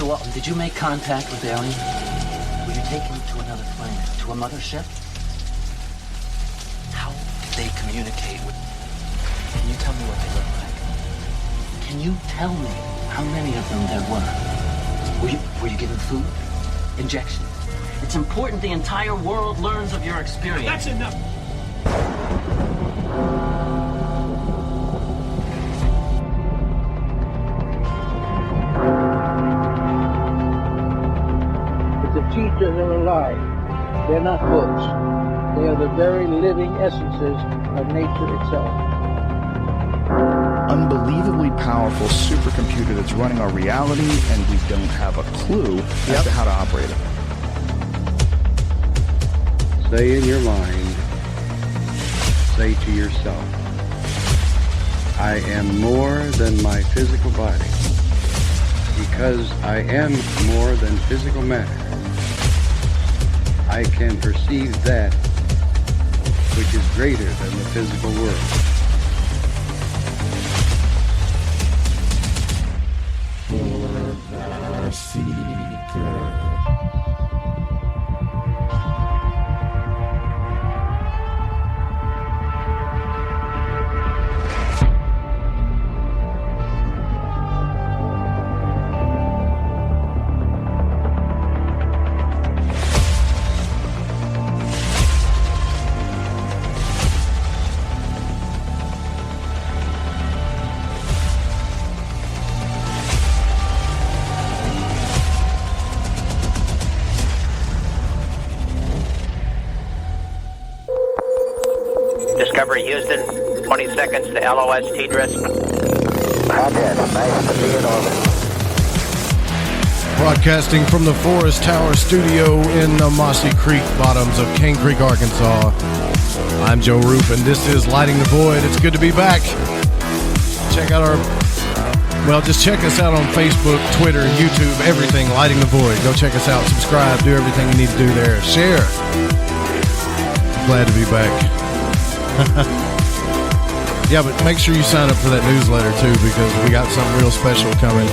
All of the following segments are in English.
So, did you make contact with aliens? Were you taken to another planet, to a mothership? How did they communicate with... Can you tell me what they look like? Can you tell me how many of them there were? Were you given food? Injections? It's important the entire world learns of your experience. That's enough! The teachers are alive. They're not books. They are the very living essences of nature itself. Unbelievably powerful supercomputer that's running our reality, and we don't have a clue as to how to operate it. Say in your mind, say to yourself, I am more than my physical body, because I am more than physical matter. I can perceive that which is greater than the physical world. Discovery Houston, 20 seconds to LOS TDRIS. Nice to be in orbit. Broadcasting from the Forest Tower studio in the Mossy Creek bottoms of Cane Creek, Arkansas. I'm Joe Roop, and this is Lighting the Void. It's good to be back. Check out just check us out on Facebook, Twitter, YouTube, everything, Lighting the Void. Go check us out, subscribe, do everything you need to do there. Share. Glad to be back. Yeah, but make sure you sign up for that newsletter too, because we got something real special coming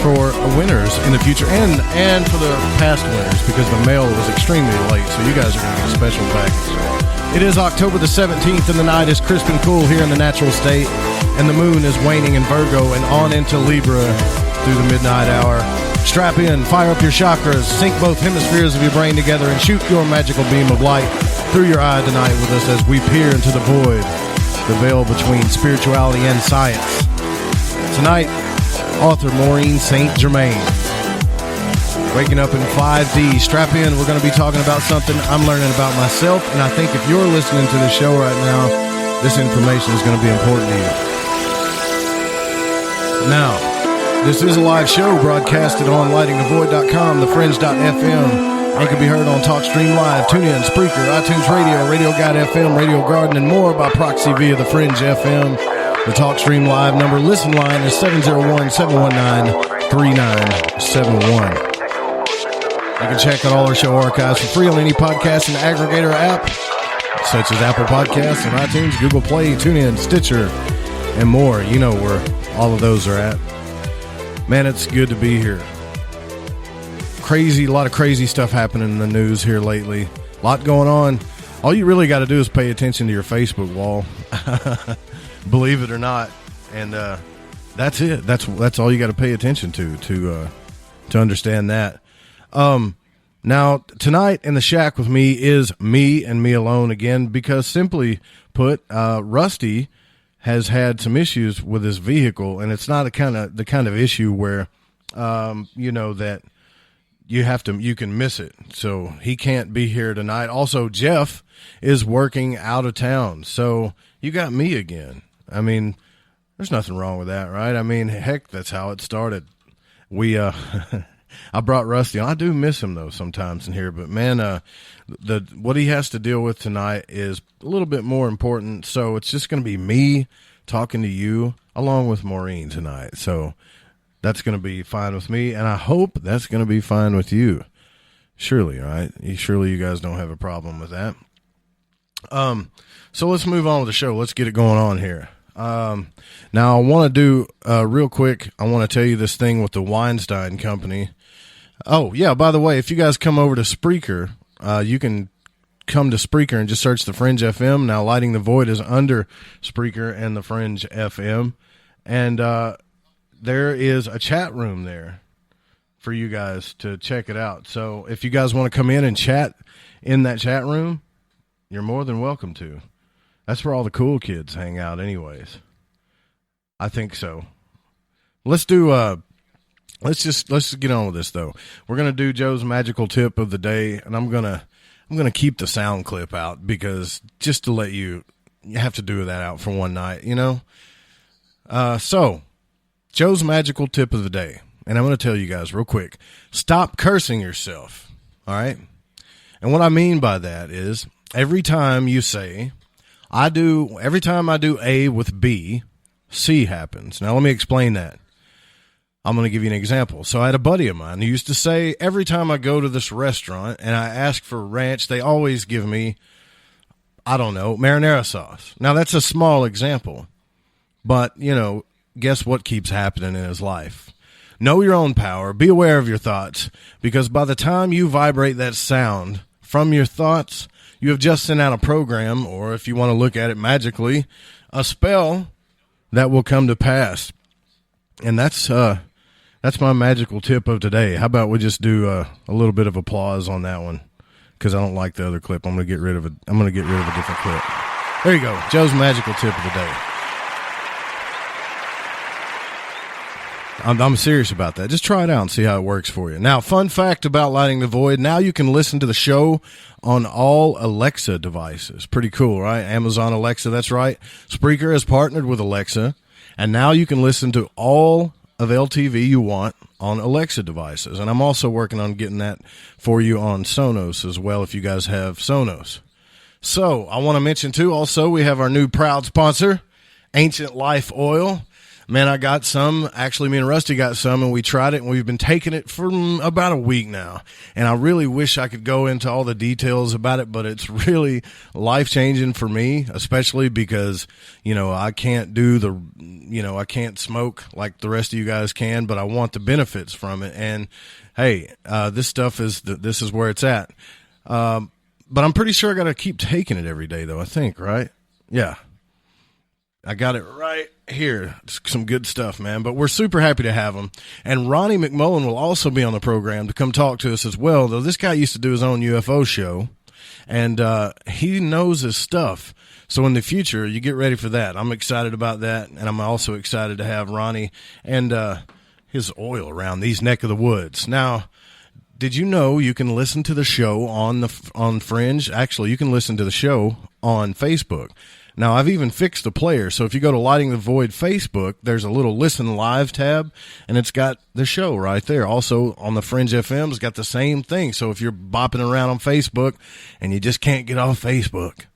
for winners in the future, and for the past winners, because the mail was extremely late, so you guys are going to get a special package. It is October the 17th, and the night is crisp and cool here in the natural state, and the moon is waning in Virgo and on into Libra through the midnight hour. Strap in, fire up your chakras, sync both hemispheres of your brain together, and shoot your magical beam of light through your eye tonight with us as we peer into the void, the veil between spirituality and science. Tonight, author Maureen Germain. Waking up in 5D. Strap in, we're going to be talking about something I'm learning about myself, and I think if you're listening to the show right now, this information is going to be important to you. Now, this is a live show broadcasted on lightingthevoid.com, thefringe.fm, and can be heard on TalkStream Live, TuneIn, Spreaker, iTunes Radio, Radio Guide FM, Radio Garden, and more by proxy via the Fringe FM. The TalkStream Live number, listen line is 701-719-3971. You can check out all our show archives for free on any podcast and aggregator app, such as Apple Podcasts and iTunes, Google Play, TuneIn, Stitcher, and more. You know where all of those are at. Man, it's good to be here. A lot of crazy stuff happening in the news here lately. A lot going on. All you really got to do is pay attention to your Facebook wall. Believe it or not. And that's it. That's all you got to pay attention to understand that. Now, tonight in the shack with me is me and me alone again, because simply put, Rusty has had some issues with his vehicle, and it's not the kind of issue where, that you can miss it. So he can't be here tonight. Also, Jeff is working out of town. So you got me again. I mean, there's nothing wrong with that, right? I mean, heck, that's how it started. I brought Rusty on. I do miss him though sometimes in here, but man, what he has to deal with tonight is a little bit more important. So it's just going to be me talking to you along with Maureen tonight. So that's going to be fine with me, and I hope that's going to be fine with you. Surely, right? Surely you guys don't have a problem with that. So let's move on with the show. Let's get it going on here. Now, I want to do, real quick, I want to tell you this thing with the Weinstein Company. Oh, yeah, by the way, if you guys come over to Spreaker, you can come to Spreaker and just search the Fringe FM. Now, Lighting the Void is under Spreaker and the Fringe FM. And there is a chat room there for you guys to check it out. So if you guys want to come in and chat in that chat room, you're more than welcome to. That's where all the cool kids hang out anyways. I think so. Let's do let's just get on with this though. We're going to do Joe's magical tip of the day, and I'm going to keep the sound clip out because just to let you have to do that out for one night, you know? So Joe's magical tip of the day. And I'm going to tell you guys real quick, stop cursing yourself. All right. And what I mean by that is every time you say, every time I do A with B, C happens. Now let me explain that. I'm going to give you an example. So I had a buddy of mine who used to say, every time I go to this restaurant and I ask for ranch, they always give me, I don't know, marinara sauce. Now that's a small example, but you know, guess what keeps happening in his life? Know your own power. Be aware of your thoughts, because by the time you vibrate that sound from your thoughts, you have just sent out a program, or if you want to look at it magically, a spell that will come to pass. And that's my magical tip of today. How about we just do a little bit of applause on that one? Because I don't like the other clip. I'm going to get rid of it. I'm going to get rid of a different clip. There you go. Joe's magical tip of the day. I'm serious about that. Just try it out and see how it works for you. Now, fun fact about Lighting the Void. Now you can listen to the show on all Alexa devices. Pretty cool, right? Amazon Alexa, that's right. Spreaker has partnered with Alexa, and now you can listen to all of LTV you want on Alexa devices. And I'm also working on getting that for you on Sonos as well, if you guys have Sonos. So I want to mention, too, also we have our new proud sponsor, Ancient Life Oil. Man, I got some. Actually, me and Rusty got some, and we tried it, and we've been taking it for about a week now. And I really wish I could go into all the details about it, but it's really life-changing for me, especially because, you know, I can't I can't smoke like the rest of you guys can, but I want the benefits from it. And, hey, this stuff this is where it's at. But I'm pretty sure I got to keep taking it every day, though, I think, right? Yeah. I got it right here. It's some good stuff, man. But we're super happy to have him. And Ronnie McMullen will also be on the program to come talk to us as well, though this guy used to do his own UFO show, and he knows his stuff. So in the future, you get ready for that. I'm excited about that, and I'm also excited to have Ronnie and his oil around these neck of the woods. Now, did you know you can listen to the show on Fringe? Actually, you can listen to the show on Facebook. Now, I've even fixed the player, so if you go to Lighting the Void Facebook, there's a little Listen Live tab, and it's got the show right there. Also, on the Fringe FM, it's got the same thing. So if you're bopping around on Facebook and you just can't get off Facebook,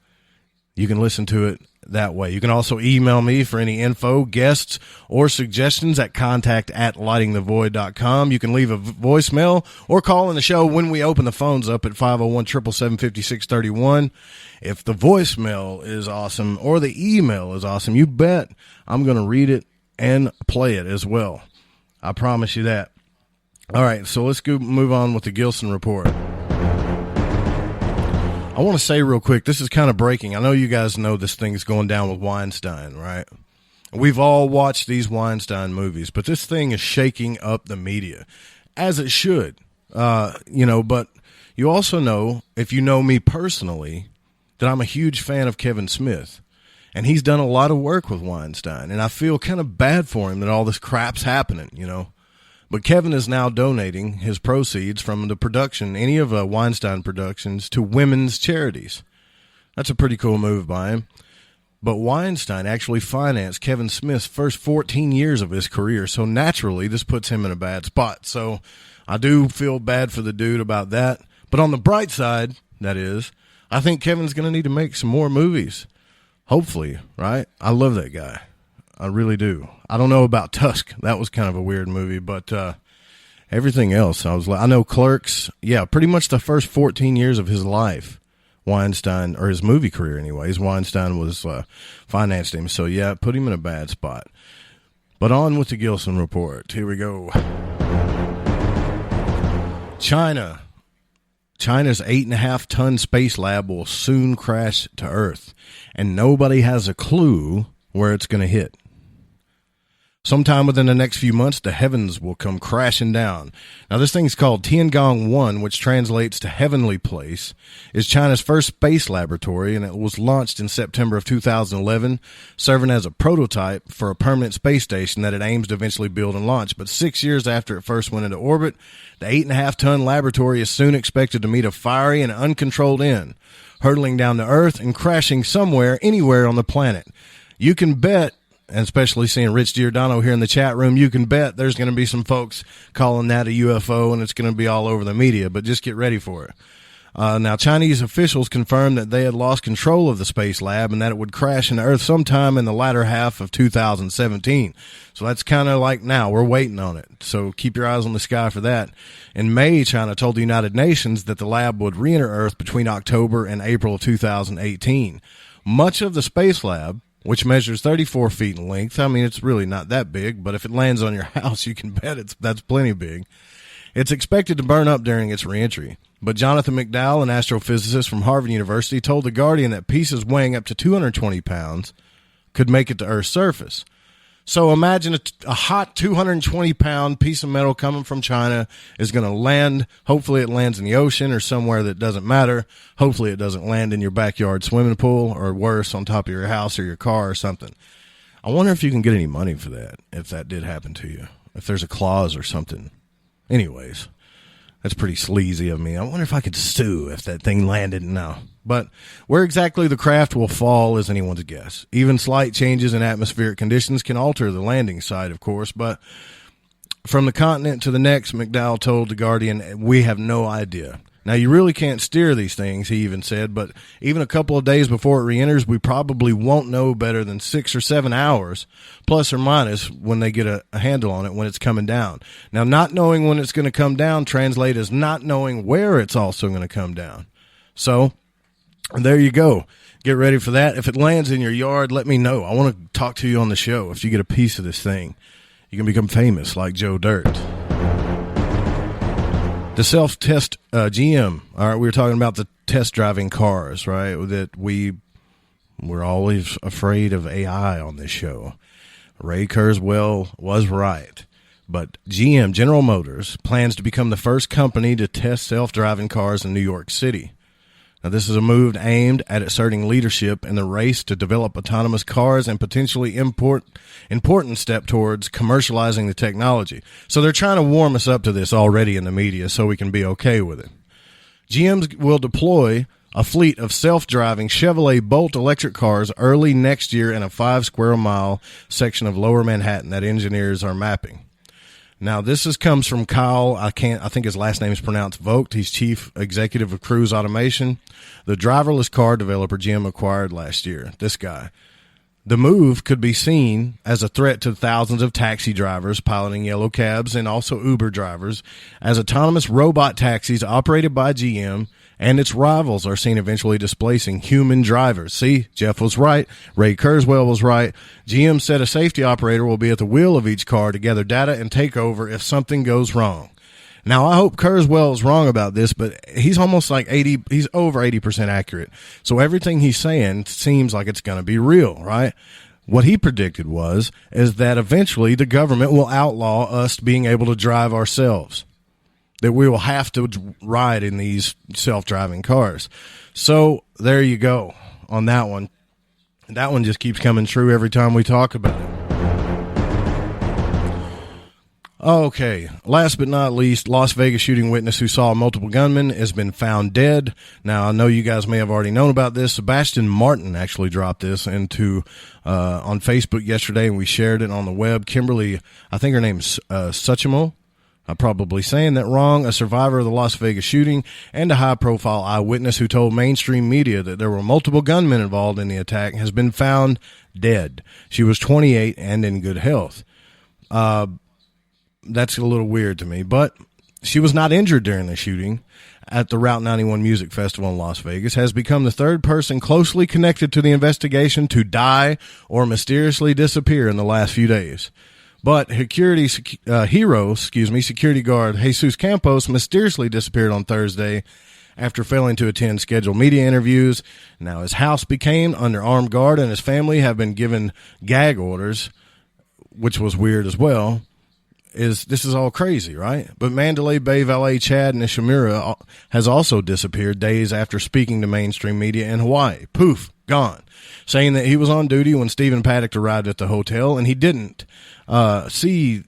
you can listen to it that way. You can also email me for any info, guests, or suggestions at contact@lightingthevoid.com. You can leave a voicemail or call in the show when we open the phones up at 501-777-5631. If the voicemail is awesome or the email is awesome, you bet I'm going to read it and play it as well. I promise you that. All right, so let's go move on with the Gilson report. I want to say real quick, this is kind of breaking. I know you guys know this thing's going down with Weinstein, right? We've all watched these Weinstein movies, but this thing is shaking up the media, as it should. But you also know, if you know me personally, that I'm a huge fan of Kevin Smith, and he's done a lot of work with Weinstein, and I feel kind of bad for him that all this crap's happening, you know. But Kevin is now donating his proceeds from the production, any of Weinstein Productions, to women's charities. That's a pretty cool move by him. But Weinstein actually financed Kevin Smith's first 14 years of his career, so naturally this puts him in a bad spot. So I do feel bad for the dude about that. But on the bright side, that is, I think Kevin's going to need to make some more movies. Hopefully, right? I love that guy. I really do. I don't know about Tusk. That was kind of a weird movie, but everything else, I know Clerks. Yeah, pretty much the first 14 years of his life Weinstein, or his movie career anyways, Weinstein was financed him. So, yeah, put him in a bad spot. But on with the Gilson report. Here we go. China's 8.5-ton space lab will soon crash to Earth, and nobody has a clue where it's going to hit. Sometime within the next few months, the heavens will come crashing down. Now, this thing's called Tiangong-1, which translates to Heavenly Place, is China's first space laboratory, and it was launched in September of 2011, serving as a prototype for a permanent space station that it aims to eventually build and launch. But 6 years after it first went into orbit, the 8.5-ton laboratory is soon expected to meet a fiery and uncontrolled end, hurtling down to Earth and crashing somewhere, anywhere on the planet. You can bet, and especially seeing Rich Giordano here in the chat room, you can bet there's going to be some folks calling that a UFO, and it's going to be all over the media, but just get ready for it. Now, Chinese officials confirmed that they had lost control of the space lab and that it would crash into Earth sometime in the latter half of 2017. So that's kind of like now. We're waiting on it. So keep your eyes on the sky for that. In May, China told the United Nations that the lab would re-enter Earth between October and April of 2018. Much of the space lab, which measures 34 feet in length. I mean, it's really not that big, but if it lands on your house, you can bet that's plenty big. It's expected to burn up during its reentry. But Jonathan McDowell, an astrophysicist from Harvard University, told The Guardian that pieces weighing up to 220 pounds could make it to Earth's surface. So imagine a hot 220-pound piece of metal coming from China is going to land. Hopefully it lands in the ocean or somewhere that doesn't matter. Hopefully it doesn't land in your backyard swimming pool or worse, on top of your house or your car or something. I wonder if you can get any money for that, if that did happen to you, if there's a clause or something. Anyways, that's pretty sleazy of me. I wonder if I could sue if that thing landed now. But where exactly the craft will fall is anyone's guess. Even slight changes in atmospheric conditions can alter the landing site, of course. But from the continent to the next, McDowell told The Guardian, we have no idea. Now, you really can't steer these things, he even said, but even a couple of days before it re-enters, we probably won't know better than 6 or 7 hours, plus or minus, when they get a handle on it when it's coming down. Now, not knowing when it's going to come down translates as not knowing where it's also going to come down. So, there you go. Get ready for that. If it lands in your yard, let me know. I want to talk to you on the show. If you get a piece of this thing, you can become famous like Joe Dirt. The self-test GM. All right, we were talking about the test driving cars, right? That we're always afraid of AI on this show. Ray Kurzweil was right. But GM, General Motors, plans to become the first company to test self-driving cars in New York City. Now, this is a move aimed at asserting leadership in the race to develop autonomous cars and potentially important step towards commercializing the technology. So they're trying to warm us up to this already in the media so we can be okay with it. GM will deploy a fleet of self-driving Chevrolet Bolt electric cars early next year in a 5-square-mile section of Lower Manhattan that engineers are mapping. Now, this comes from Kyle. I think his last name is pronounced Vogt. He's chief executive of Cruise Automation, the driverless car developer GM acquired last year. This guy. The move could be seen as a threat to thousands of taxi drivers piloting yellow cabs and also Uber drivers, as autonomous robot taxis operated by GM and its rivals are seen eventually displacing human drivers. See, Jeff was right. Ray Kurzweil was right. GM said a safety operator will be at the wheel of each car to gather data and take over if something goes wrong. Now, I hope Kurzweil is wrong about this, but he's almost like he's over 80% accurate. So everything he's saying seems like it's going to be real, right? What he predicted is that eventually the government will outlaw us being able to drive ourselves, that we will have to ride in these self-driving cars. So there you go on that one. That one just keeps coming true every time we talk about it. Okay, last but not least, Las Vegas shooting witness who saw multiple gunmen has been found dead. Now, I know you guys may have already known about this. Sebastian Martin actually dropped this on Facebook yesterday, and we shared it on the web. Kimberly, I think her name's Suchimo. I'm probably saying that wrong. A survivor of the Las Vegas shooting and a high-profile eyewitness who told mainstream media that there were multiple gunmen involved in the attack has been found dead. She was 28 and in good health. That's a little weird to me, but she was not injured during the shooting. at the Route 91 Music Festival in Las Vegas, has become the third person closely connected to the investigation to die or mysteriously disappear in the last few days. But security guard Jesus Campos mysteriously disappeared on Thursday after failing to attend scheduled media interviews. Now his house became under armed guard and his family have been given gag orders, which was weird as well. This is all crazy, right? But Mandalay Bay valet Chad Nishimura has also disappeared days after speaking to mainstream media in Hawaii. Poof, gone. Saying that he was on duty when Stephen Paddock arrived at the hotel and he didn't see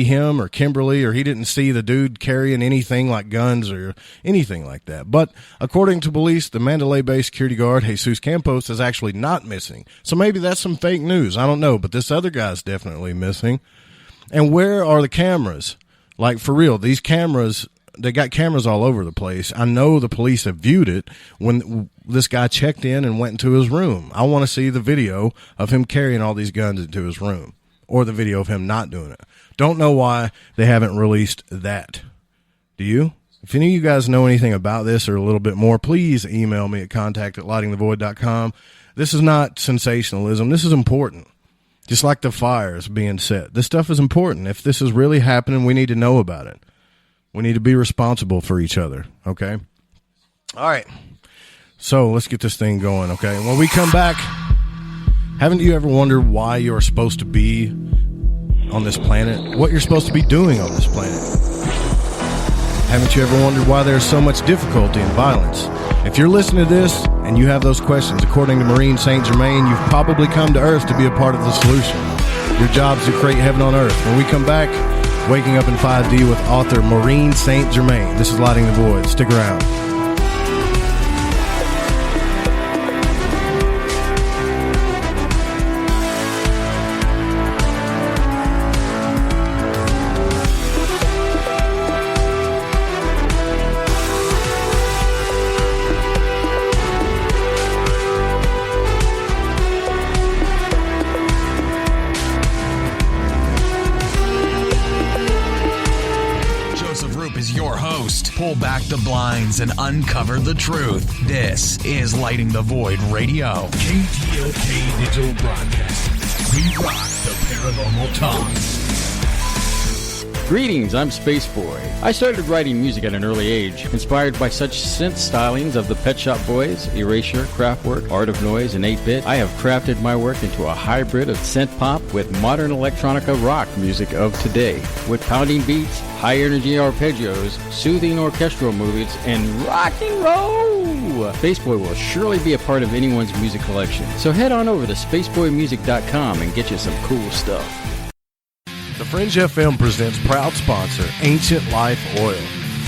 him or Kimberly, or he didn't see the dude carrying anything like guns or anything like that. But according to police, the Mandalay Bay security guard, Jesus Campos, is actually not missing. So maybe that's some fake news. I don't know, but this other guy's definitely missing. And where are the cameras? Like, for real, these cameras, they got cameras all over the place. I know the police have viewed it when this guy checked in and went into his room. I want to see the video of him carrying all these guns into his room, or the video of him not doing it. Don't know why they haven't released that. Do you? If any of you guys know anything about this or a little bit more, please email me at contact@lightingthevoid.com. This is not sensationalism. This is important. Just like the fires being set. This stuff is important. If this is really happening, we need to know about it. We need to be responsible for each other, okay? All right. So let's get this thing going, okay? When we come back, haven't you ever wondered why you're supposed to be on this planet? What you're supposed to be doing on this planet? Haven't you ever wondered why there's so much difficulty and violence? If you're listening to this and you have those questions, according to Maureen St. Germain, you've probably come to Earth to be a part of the solution. Your job is to create heaven on Earth. When we come back, Waking Up in 5D with author Maureen St. Germain. This is Lighting the Void. Stick around. Pull back the blinds and uncover the truth. This is Lighting the Void Radio. KTLK Digital Broadcasting. We rock the paranormal talk. Greetings, I'm Space Boy. I started writing music at an early age, inspired by such synth stylings of the Pet Shop Boys, Erasure, Kraftwerk, Art of Noise, and 8-Bit. I have crafted my work into a hybrid of synth pop with modern electronica rock music of today, with pounding beats, high-energy arpeggios, soothing orchestral movements, and rock and roll! Space Boy will surely be a part of anyone's music collection. So head on over to spaceboymusic.com and get you some cool stuff. The Fringe FM presents proud sponsor, Ancient Life Oil.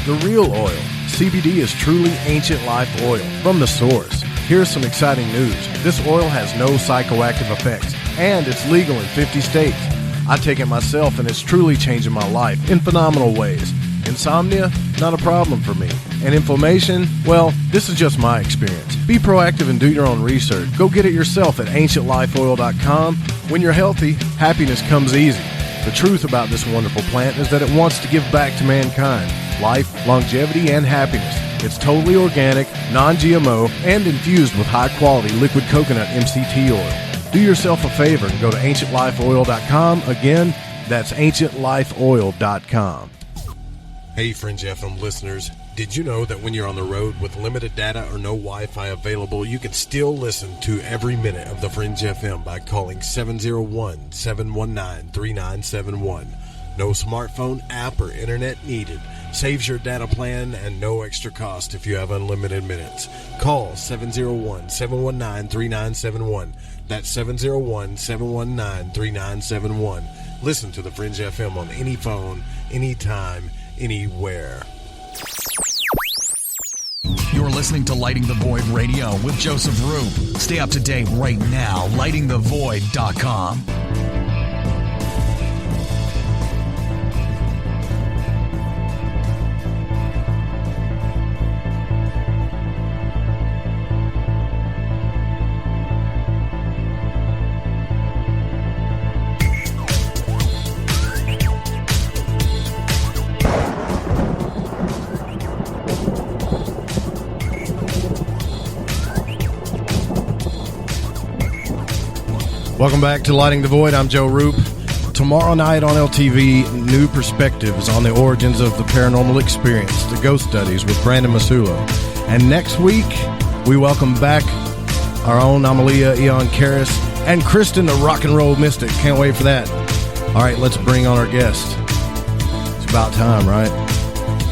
The real oil. CBD is truly ancient life oil from the source. Here's some exciting news. This oil has no psychoactive effects, and it's legal in 50 states. I take it myself, and it's truly changing my life in phenomenal ways. Insomnia? Not a problem for me. And inflammation? Well, this is just my experience. Be proactive and do your own research. Go get it yourself at ancientlifeoil.com. When you're healthy, happiness comes easy. The truth about this wonderful plant is that it wants to give back to mankind life, longevity, and happiness. It's totally organic, non-GMO, and infused with high-quality liquid coconut MCT oil. Do yourself a favor and go to ancientlifeoil.com. Again, that's ancientlifeoil.com. Hey, Fringe FM listeners. Did you know that when you're on the road with limited data or no Wi-Fi available, you can still listen to every minute of the Fringe FM by calling 701-719-3971. No smartphone, app, or internet needed. Saves your data plan and no extra cost if you have unlimited minutes. Call 701-719-3971. That's 701-719-3971. Listen to the Fringe FM on any phone, anytime, anywhere. You're listening to Lighting the Void Radio with Joseph Roop. Stay up to date right now, lightingthevoid.com. Welcome back to Lighting the Void. I'm Joe Roop. Tomorrow night on LTV, New Perspectives on the origins of the paranormal experience, the ghost studies with Brandon Masulo. And next week, we welcome back our own Amalia Eon Karis and Kristen, the rock and roll mystic. Can't wait for that. All right, let's bring on our guest. It's about time, right?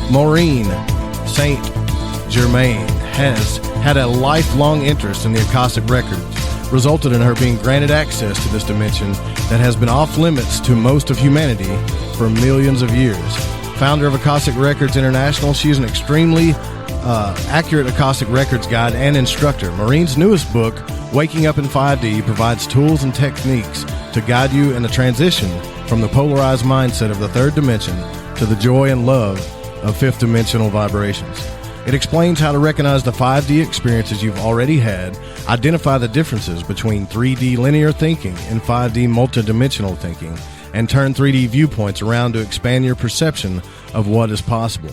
Maureen St. Germain has had a lifelong interest in the Akashic Records, resulted in her being granted access to this dimension that has been off limits to most of humanity for millions of years. Founder of Akashic Records International, she is an extremely accurate Akashic Records guide and instructor. Maureen's newest book, Waking Up in 5D, provides tools and techniques to guide you in the transition from the polarized mindset of the third dimension to the joy and love of fifth dimensional vibrations. It explains how to recognize the 5D experiences you've already had, identify the differences between 3D linear thinking and 5D multidimensional thinking, and turn 3D viewpoints around to expand your perception of what is possible.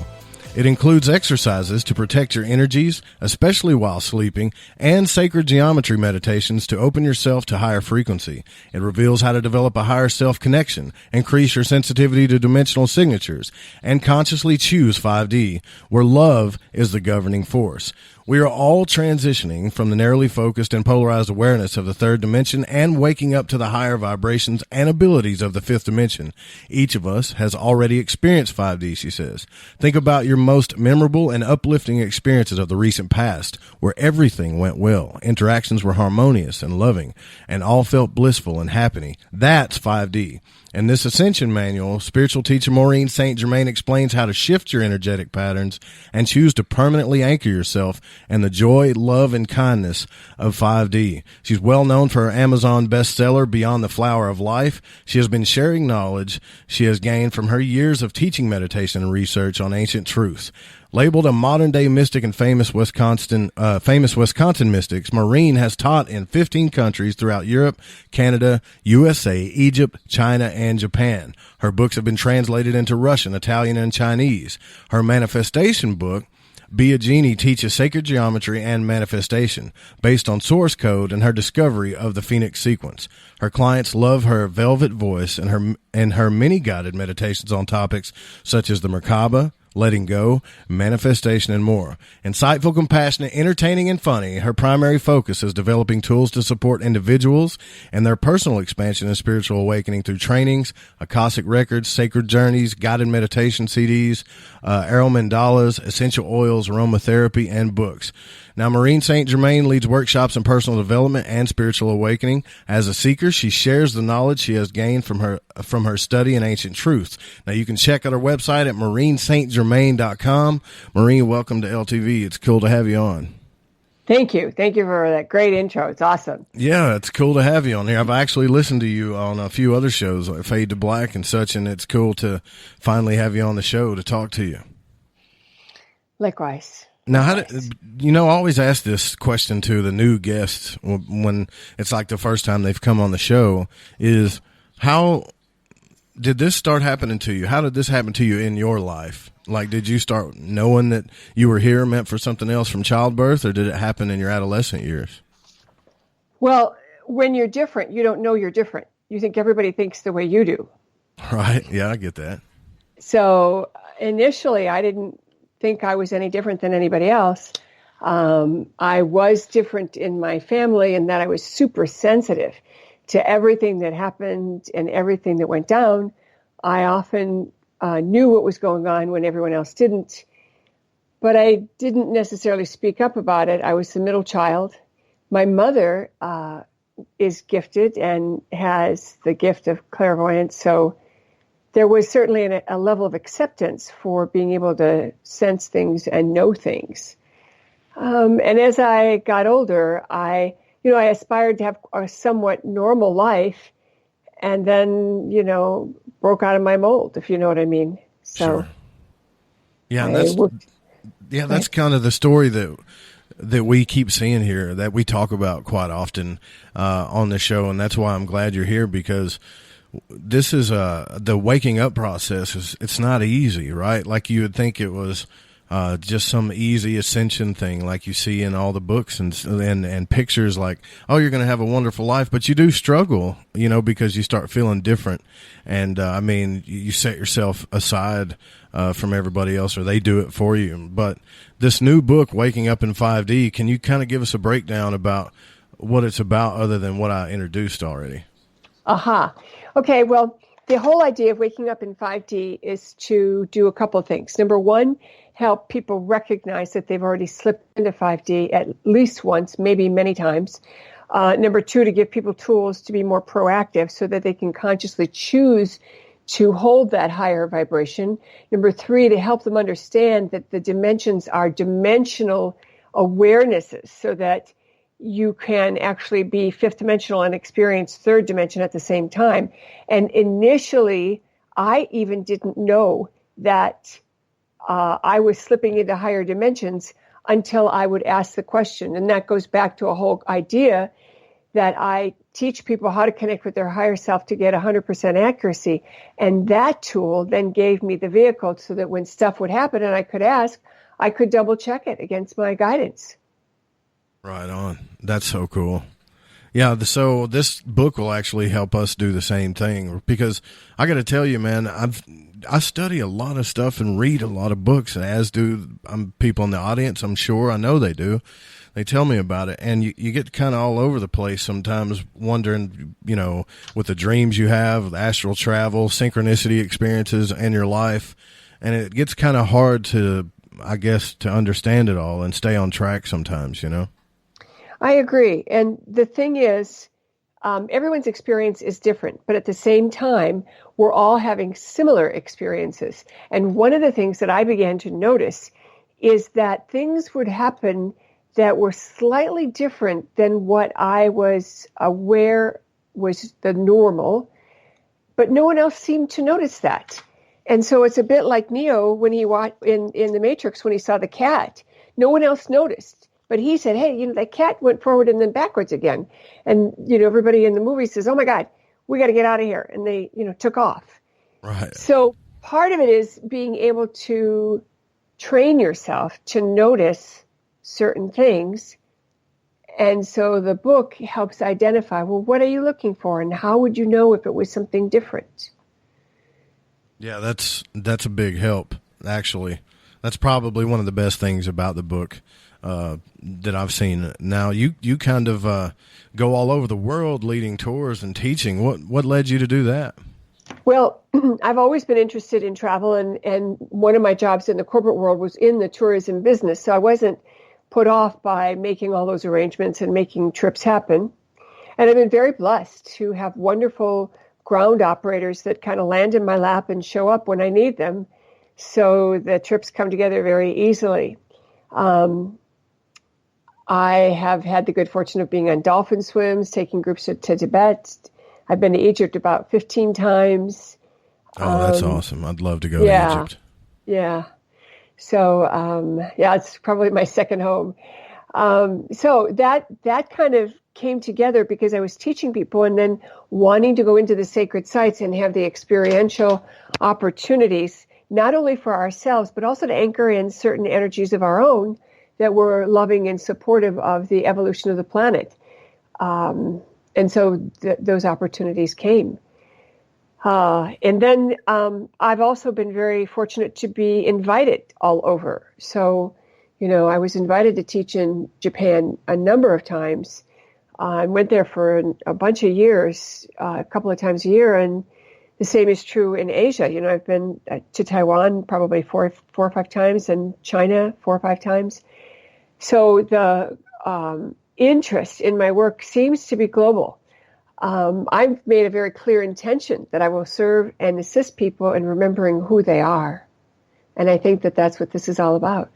It includes exercises to protect your energies, especially while sleeping, and sacred geometry meditations to open yourself to higher frequency. It reveals how to develop a higher self-connection, increase your sensitivity to dimensional signatures, and consciously choose 5D, where love is the governing force. We are all transitioning from the narrowly focused and polarized awareness of the third dimension and waking up to the higher vibrations and abilities of the fifth dimension. Each of us has already experienced 5D, she says. Think about your most memorable and uplifting experiences of the recent past, where everything went well, interactions were harmonious and loving, and all felt blissful and happy. That's 5D. In this Ascension Manual, spiritual teacher Maureen St. Germain explains how to shift your energetic patterns and choose to permanently anchor yourself in the joy, love, and kindness of 5D. She's well known for her Amazon bestseller, Beyond the Flower of Life. She has been sharing knowledge she has gained from her years of teaching meditation and research on ancient truths. Labeled a modern-day mystic and famous Wisconsin mystics, Maureen has taught in 15 countries throughout Europe, Canada, USA, Egypt, China, and Japan. Her books have been translated into Russian, Italian, and Chinese. Her manifestation book, Be a Genie, teaches sacred geometry and manifestation based on source code and her discovery of the Phoenix sequence. Her clients love her velvet voice and her many guided meditations on topics such as the Merkaba, letting go, manifestation, and more. Insightful, compassionate, entertaining, and funny, her primary focus is developing tools to support individuals and their personal expansion and spiritual awakening through trainings, Akashic Records, sacred journeys, guided meditation CDs, arrow mandalas, essential oils, aromatherapy, and books. Now, Maureen St. Germain leads workshops in personal development and spiritual awakening. As a seeker, she shares the knowledge she has gained from her study in ancient truths. Now, you can check out her website at MaureenStGermain.com. Maureen, welcome to LTV. It's cool to have you on. Thank you. Thank you for that great intro. It's awesome. Yeah, it's cool to have you on here. I've actually listened to you on a few other shows, like Fade to Black and such, and it's cool to finally have you on the show to talk to you. Likewise. Now, I always ask this question to the new guests when it's like the first time they've come on the show is, how did this start happening to you? How did this happen to you in your life? Like, did you start knowing that you were here meant for something else from childbirth, or did it happen in your adolescent years? Well, when you're different, you don't know you're different. You think everybody thinks the way you do. Right. Yeah, I get that. So initially, I didn't think I was any different than anybody else. I was different in my family in that I was super sensitive to everything that happened and everything that went down. I often knew what was going on when everyone else didn't, but I didn't necessarily speak up about it. I was the middle child. My mother is gifted and has the gift of clairvoyance, so there was certainly a level of acceptance for being able to sense things and know things. And as I got older, I aspired to have a somewhat normal life, and then, broke out of my mold, if you know what I mean. So, sure. Yeah, that's kind of the story that we keep seeing here, that we talk about quite often on the show, and that's why I'm glad you're here, because this is the waking up process. It's not easy, right? Like you would think it was just some easy ascension thing like you see in all the books and pictures like, oh, you're going to have a wonderful life, but you do struggle, because you start feeling different. And, you set yourself aside, from everybody else, or they do it for you. But this new book, Waking Up in 5D, can you kind of give us a breakdown about what it's about other than what I introduced already? Okay. Well, the whole idea of waking up in 5D is to do a couple of things. Number one, help people recognize that they've already slipped into 5D at least once, maybe many times. Number two, to give people tools to be more proactive so that they can consciously choose to hold that higher vibration. Number three, to help them understand that the dimensions are dimensional awarenesses so that you can actually be fifth dimensional and experience third dimension at the same time. And initially, I even didn't know that I was slipping into higher dimensions until I would ask the question. And that goes back to a whole idea that I teach people how to connect with their higher self to get 100% accuracy. And that tool then gave me the vehicle so that when stuff would happen and I could ask, I could double check it against my guidance. Right on. That's so cool. Yeah, so this book will actually help us do the same thing, because I got to tell you, man, I study a lot of stuff and read a lot of books, as do people in the audience. I'm sure. I know they do. They tell me about it, and you get kind of all over the place sometimes, wondering, with the dreams you have, astral travel, synchronicity experiences in your life, and it gets kind of hard to, I guess, to understand it all and stay on track sometimes, I agree. And the thing is, everyone's experience is different, but at the same time, we're all having similar experiences. And one of the things that I began to notice is that things would happen that were slightly different than what I was aware was the normal, but no one else seemed to notice that. And so it's a bit like Neo when he watched in the Matrix when he saw the cat. No one else noticed. But he said, hey, that cat went forward and then backwards again. And, everybody in the movie says, oh, my God, we got to get out of here. And they, took off. Right. So part of it is being able to train yourself to notice certain things. And so the book helps identify, well, what are you looking for? And how would you know if it was something different? Yeah, that's a big help, actually. That's probably one of the best things about the book. That I've seen. Now you kind of go all over the world leading tours and teaching. What led you to do that? Well, I've always been interested in travel, and one of my jobs in the corporate world was in the tourism business. So I wasn't put off by making all those arrangements and making trips happen. And I've been very blessed to have wonderful ground operators that kind of land in my lap and show up when I need them. So the trips come together very easily. I have had the good fortune of being on dolphin swims, taking groups to Tibet. I've been to Egypt about 15 times. Oh, that's awesome. I'd love to go to Egypt. Yeah. So, it's probably my second home. So that kind of came together because I was teaching people and then wanting to go into the sacred sites and have the experiential opportunities, not only for ourselves, but also to anchor in certain energies of our own that were loving and supportive of the evolution of the planet. And so those opportunities came. And then I've also been very fortunate to be invited all over. So, I was invited to teach in Japan a number of times. I went there for a bunch of years, a couple of times a year. And the same is true in Asia. I've been to Taiwan probably four or five times, and China 4 or 5 times. So the interest in my work seems to be global. I've made a very clear intention that I will serve and assist people in remembering who they are. And I think that that's what this is all about.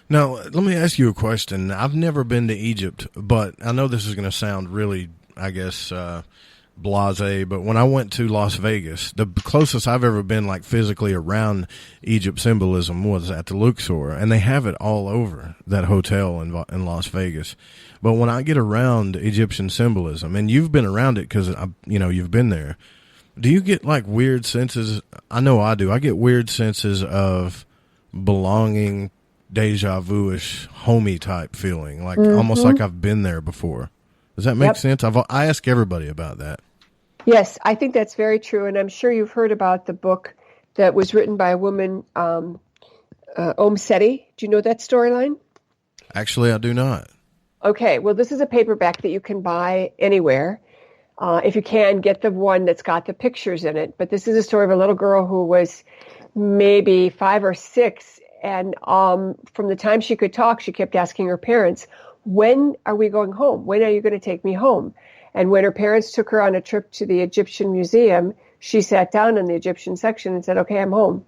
Now, let me ask you a question. I've never been to Egypt, but I know this is going to sound really, I guess, blasé, but when I went to Las Vegas, the closest I've ever been like physically around Egypt symbolism was at the Luxor, and they have it all over that hotel in Las Vegas. But when I get around Egyptian symbolism, and you've been around it because you've been there, do you get like weird senses? I know I do. I get weird senses of belonging, deja vu-ish, homey type feeling, like almost like I've been there before. Does that make sense? I ask everybody about that. Yes, I think that's very true, and I'm sure you've heard about the book that was written by a woman, Om Seti. Do you know that storyline? Actually, I do not. Okay, well, this is a paperback that you can buy anywhere. If you can, get the one that's got the pictures in it. But this is a story of a little girl who was maybe 5 or 6, and from the time she could talk, she kept asking her parents, when are we going home? When are you going to take me home? And when her parents took her on a trip to the Egyptian Museum, she sat down in the Egyptian section and said, okay, I'm home.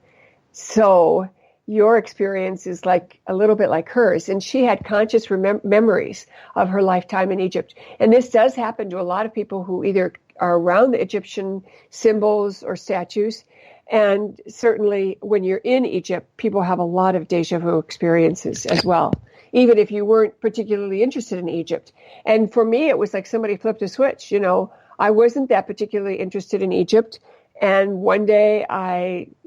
So your experience is like a little bit like hers. And she had conscious memories of her lifetime in Egypt. And this does happen to a lot of people who either are around the Egyptian symbols or statues. And certainly when you're in Egypt, people have a lot of deja vu experiences as well, even if you weren't particularly interested in Egypt. And for me, it was like somebody flipped a switch. You know, I wasn't that particularly interested in Egypt. And one day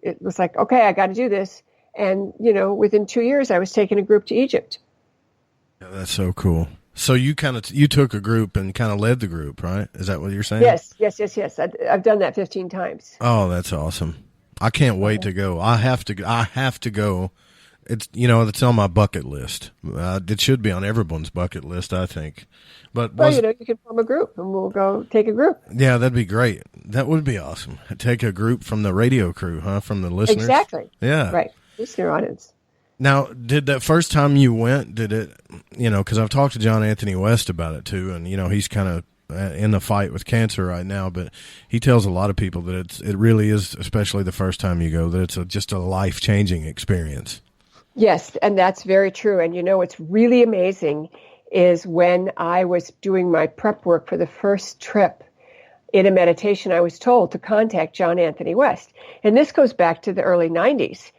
it was like, okay, I got to do this. And, you know, within 2 years, I was taking a group to Egypt. Yeah, that's so cool. So you took a group and kind of led the group, right? Is that what you're saying? Yes. I've done that 15 times. Oh, that's awesome. I can't wait to go. I have to go. It's, you know, it's on my bucket list. It should be on everyone's bucket list, I think. But you can form a group and we'll go take a group. Yeah, that'd be great. That would be awesome. Take a group from the radio crew, huh? From the listeners. Exactly. Yeah. Right. Listener audience. Now, did that first time you went, did it, you know, because I've talked to John Anthony West about it too, and, you know, he's kind of in the fight with cancer right now, but he tells a lot of people that it really is, especially the first time you go, that it's just a life-changing experience. Yes, and that's very true. And, you know, what's really amazing is when I was doing my prep work for the first trip in a meditation, I was told to contact John Anthony West. And this goes back to the early 90s.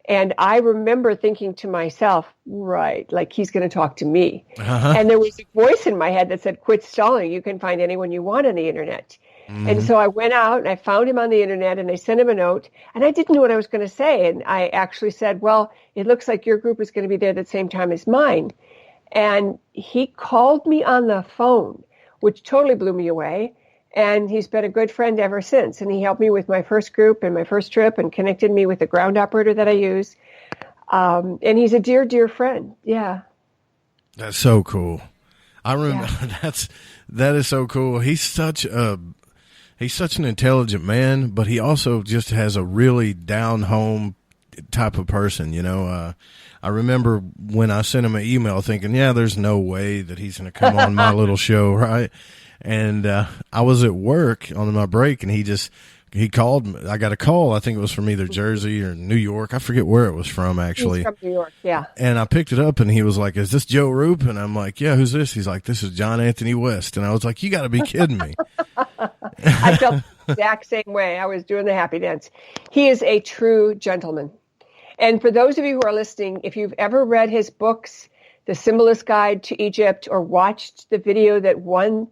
And I remember thinking to myself, right, like he's going to talk to me. Uh-huh. And there was a voice in my head that said, quit stalling. You can find anyone you want on the internet. Mm-hmm. And so I went out and I found him on the internet and I sent him a note. And I didn't know what I was going to say. And I actually said, well, it looks like your group is going to be there at the same time as mine. And he called me on the phone, which totally blew me away. And he's been a good friend ever since. And he helped me with my first group and my first trip and connected me with the ground operator that I use. And he's a dear, dear friend. Yeah. That's so cool. I remember that is so cool. He's such an intelligent man, but he also just has a really down home type of person, you know. I remember when I sent him an email thinking, yeah, there's no way that he's going to come on my little show, right? And I was at work on my break, and he called me. I got a call. I think it was from either Jersey or New York. I forget where it was from, actually. He's from New York, yeah. And I picked it up, and he was like, is this Joe Roop? And I'm like, yeah, who's this? He's like, this is John Anthony West. And I was like, you got to be kidding me. I felt the exact same way. I was doing the happy dance. He is a true gentleman. And for those of you who are listening, if you've ever read his books, The Symbolist Guide to Egypt, or watched the video that won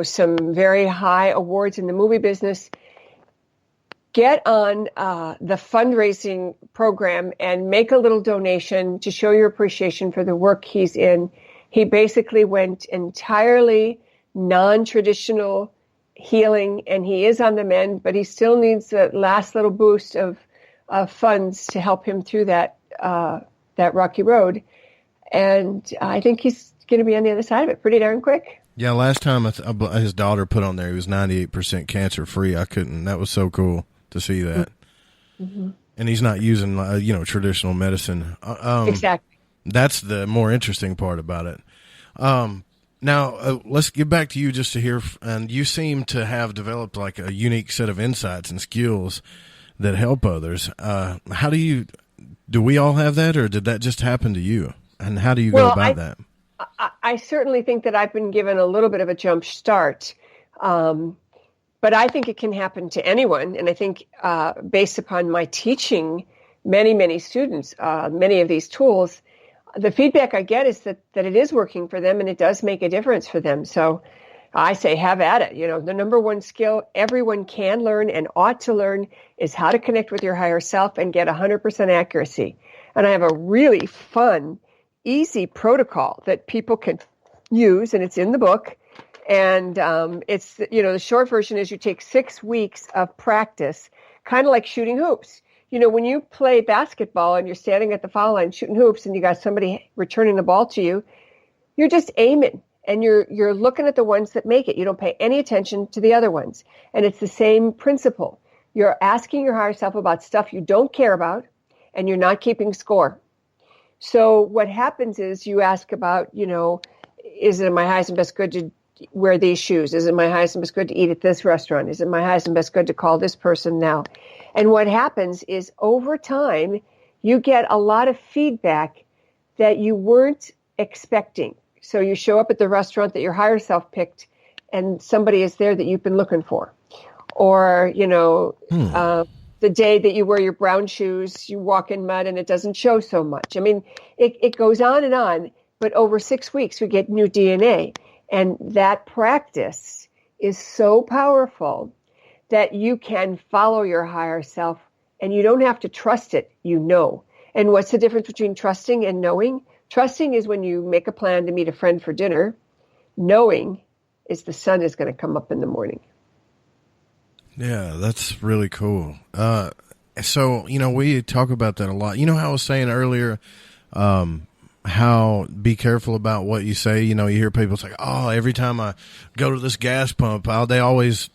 some very high awards in the movie business, get on the fundraising program and make a little donation to show your appreciation for the work he's in. He basically went entirely non-traditional healing, and he is on the mend, but he still needs the last little boost of funds to help him through that rocky road. And I think he's going to be on the other side of it pretty darn quick. Yeah, last time his daughter put on there, he was 98% cancer free. That was so cool to see that. Mm-hmm. And he's not using, traditional medicine. Exactly. That's the more interesting part about it. Now, let's get back to you just to hear, and you seem to have developed like a unique set of insights and skills that help others. How do we all have that, or did that just happen to you? And how do you go about that? I certainly think that I've been given a little bit of a jump start, but I think it can happen to anyone. And I think based upon my teaching many, many students, many of these tools, the feedback I get is that it is working for them and it does make a difference for them. So I say have at it. The number one skill everyone can learn and ought to learn is how to connect with your higher self and get 100% accuracy. And I have a really fun, easy protocol that people can use, and it's in the book. And it's, the short version is you take 6 weeks of practice, kind of like shooting hoops. When you play basketball and you're standing at the foul line shooting hoops and you got somebody returning the ball to you, you're just aiming and you're looking at the ones that make it. You don't pay any attention to the other ones. And it's the same principle. You're asking your higher self about stuff you don't care about and you're not keeping score. So what happens is you ask about, is it my highest and best good to wear these shoes? Is it my highest and best good to eat at this restaurant? Is it my highest and best good to call this person now? And what happens is over time, you get a lot of feedback that you weren't expecting. So you show up at the restaurant that your higher self picked and somebody is there that you've been looking for. Or, the day that you wear your brown shoes, you walk in mud and it doesn't show so much. I mean, it goes on, but over 6 weeks, we get new DNA. And that practice is so powerful that you can follow your higher self and you don't have to trust it, And what's the difference between trusting and knowing? Trusting is when you make a plan to meet a friend for dinner. Knowing is the sun is going to come up in the morning. Yeah, that's really cool. So, we talk about that a lot. How I was saying earlier, how be careful about what you say. You hear people say, oh, every time I go to this gas pump, they always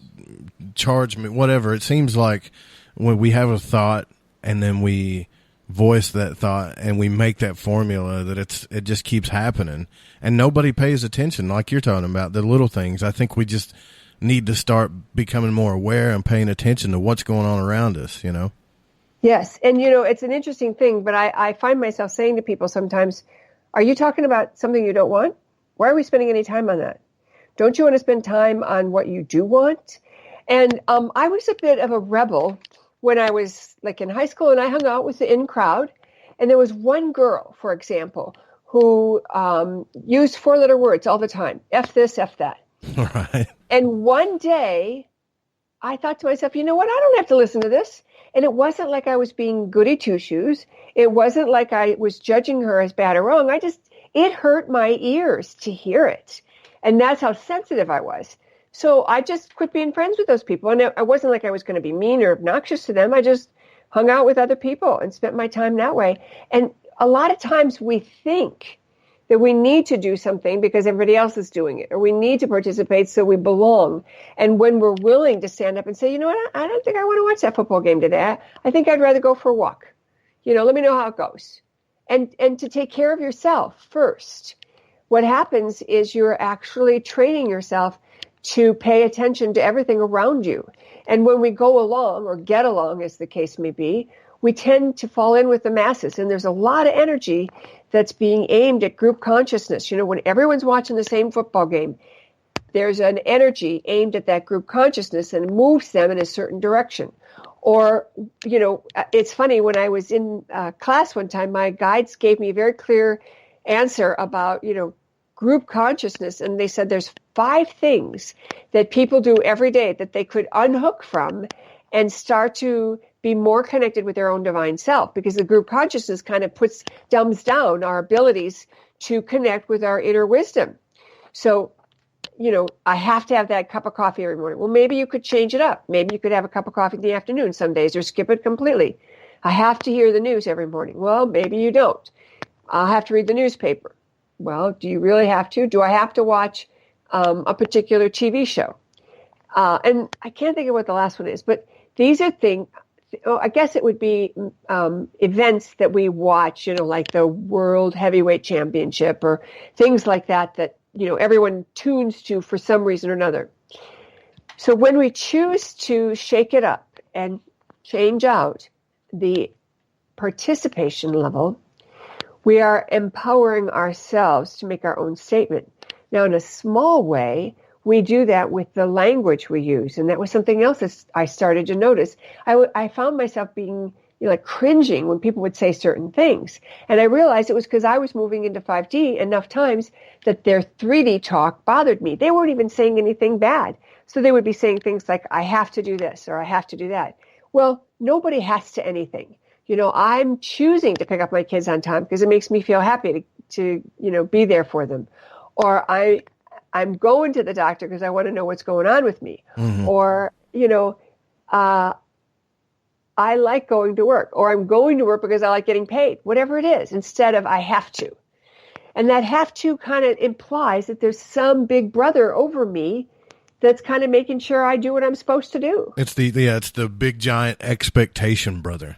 charge me, whatever. It seems like when we have a thought and then we voice that thought and we make that formula that it just keeps happening and nobody pays attention like you're talking about, the little things. I think we just need to start becoming more aware and paying attention to what's going on around us, Yes. And, it's an interesting thing, but I find myself saying to people sometimes, are you talking about something you don't want? Why are we spending any time on that? Don't you want to spend time on what you do want? And I was a bit of a rebel when I was like in high school and I hung out with the in crowd. And there was one girl, for example, who used 4-letter words all the time. F this, F that. Right. And one day I thought to myself, you know what? I don't have to listen to this. And it wasn't like I was being goody two-shoes. It wasn't like I was judging her as bad or wrong. It hurt my ears to hear it. And that's how sensitive I was. So I just quit being friends with those people. And it wasn't like I was going to be mean or obnoxious to them. I just hung out with other people and spent my time that way. And a lot of times we think that we need to do something because everybody else is doing it, or we need to participate so we belong. And when we're willing to stand up and say, you know what, I don't think I want to watch that football game today. I think I'd rather go for a walk. Let me know how it goes. And to take care of yourself first. What happens is you're actually training yourself to pay attention to everything around you. And when we go along, or get along as the case may be, we tend to fall in with the masses. And there's a lot of energy that's being aimed at group consciousness. When everyone's watching the same football game, there's an energy aimed at that group consciousness and moves them in a certain direction. Or, it's funny, when I was in class one time, my guides gave me a very clear answer about, group consciousness. And they said there's 5 things that people do every day that they could unhook from and start to be more connected with their own divine self, because the group consciousness kind of dumbs down our abilities to connect with our inner wisdom. So, I have to have that cup of coffee every morning. Well, maybe you could change it up. Maybe you could have a cup of coffee in the afternoon some days, or skip it completely. I have to hear the news every morning. Well, maybe you don't. I'll have to read the newspaper. Well, do you really have to? Do I have to watch a particular TV show? And I can't think of what the last one is, but these are things. I guess it would be events that we watch, like the World Heavyweight Championship or things like that everyone tunes to for some reason or another. So when we choose to shake it up and change out the participation level, we are empowering ourselves to make our own statement. Now, in a small way, we do that with the language we use. And that was something else that I started to notice. I found myself being like cringing when people would say certain things. And I realized it was because I was moving into 5D enough times that their 3D talk bothered me. They weren't even saying anything bad. So they would be saying things like, I have to do this or I have to do that. Well, nobody has to anything. I'm choosing to pick up my kids on time because it makes me feel happy to be there for them. Or I'm going to the doctor because I want to know what's going on with me. Mm-hmm. Or, I like going to work, or I'm going to work because I like getting paid, whatever it is, instead of I have to. And that have to kind of implies that there's some big brother over me that's kind of making sure I do what I'm supposed to do. It's the big giant expectation brother,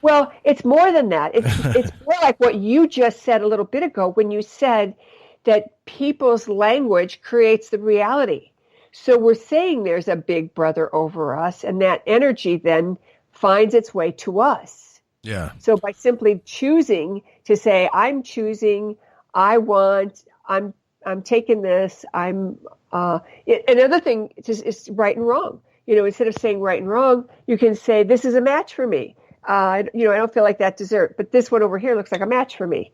Well, it's more than that. It's more like what you just said a little bit ago when you said that people's language creates the reality. So we're saying there's a big brother over us, and that energy then finds its way to us. Yeah. So by simply choosing to say, I'm choosing, I want, I'm taking this, another thing is right and wrong. Instead of saying right and wrong, you can say, this is a match for me. I don't feel like that dessert, but this one over here looks like a match for me.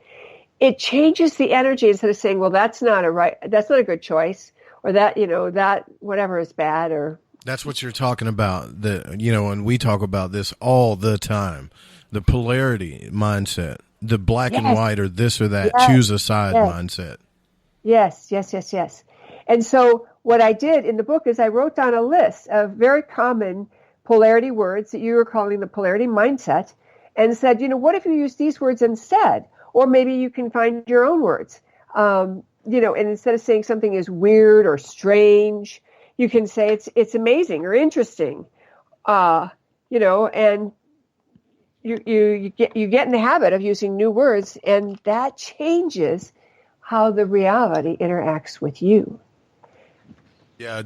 It changes the energy instead of saying, well, that's not a good choice, or that, that whatever is bad, or. That's what you're talking about. And we talk about this all the time. The polarity mindset, the black and white, or this or that, choose a side mindset. Yes. And so what I did in the book is I wrote down a list of very common polarity words that you were calling the polarity mindset, and said, what if you use these words instead? Or maybe you can find your own words. And instead of saying something is weird or strange, you can say it's amazing or interesting, and you get in the habit of using new words, and that changes how the reality interacts with you. Yeah,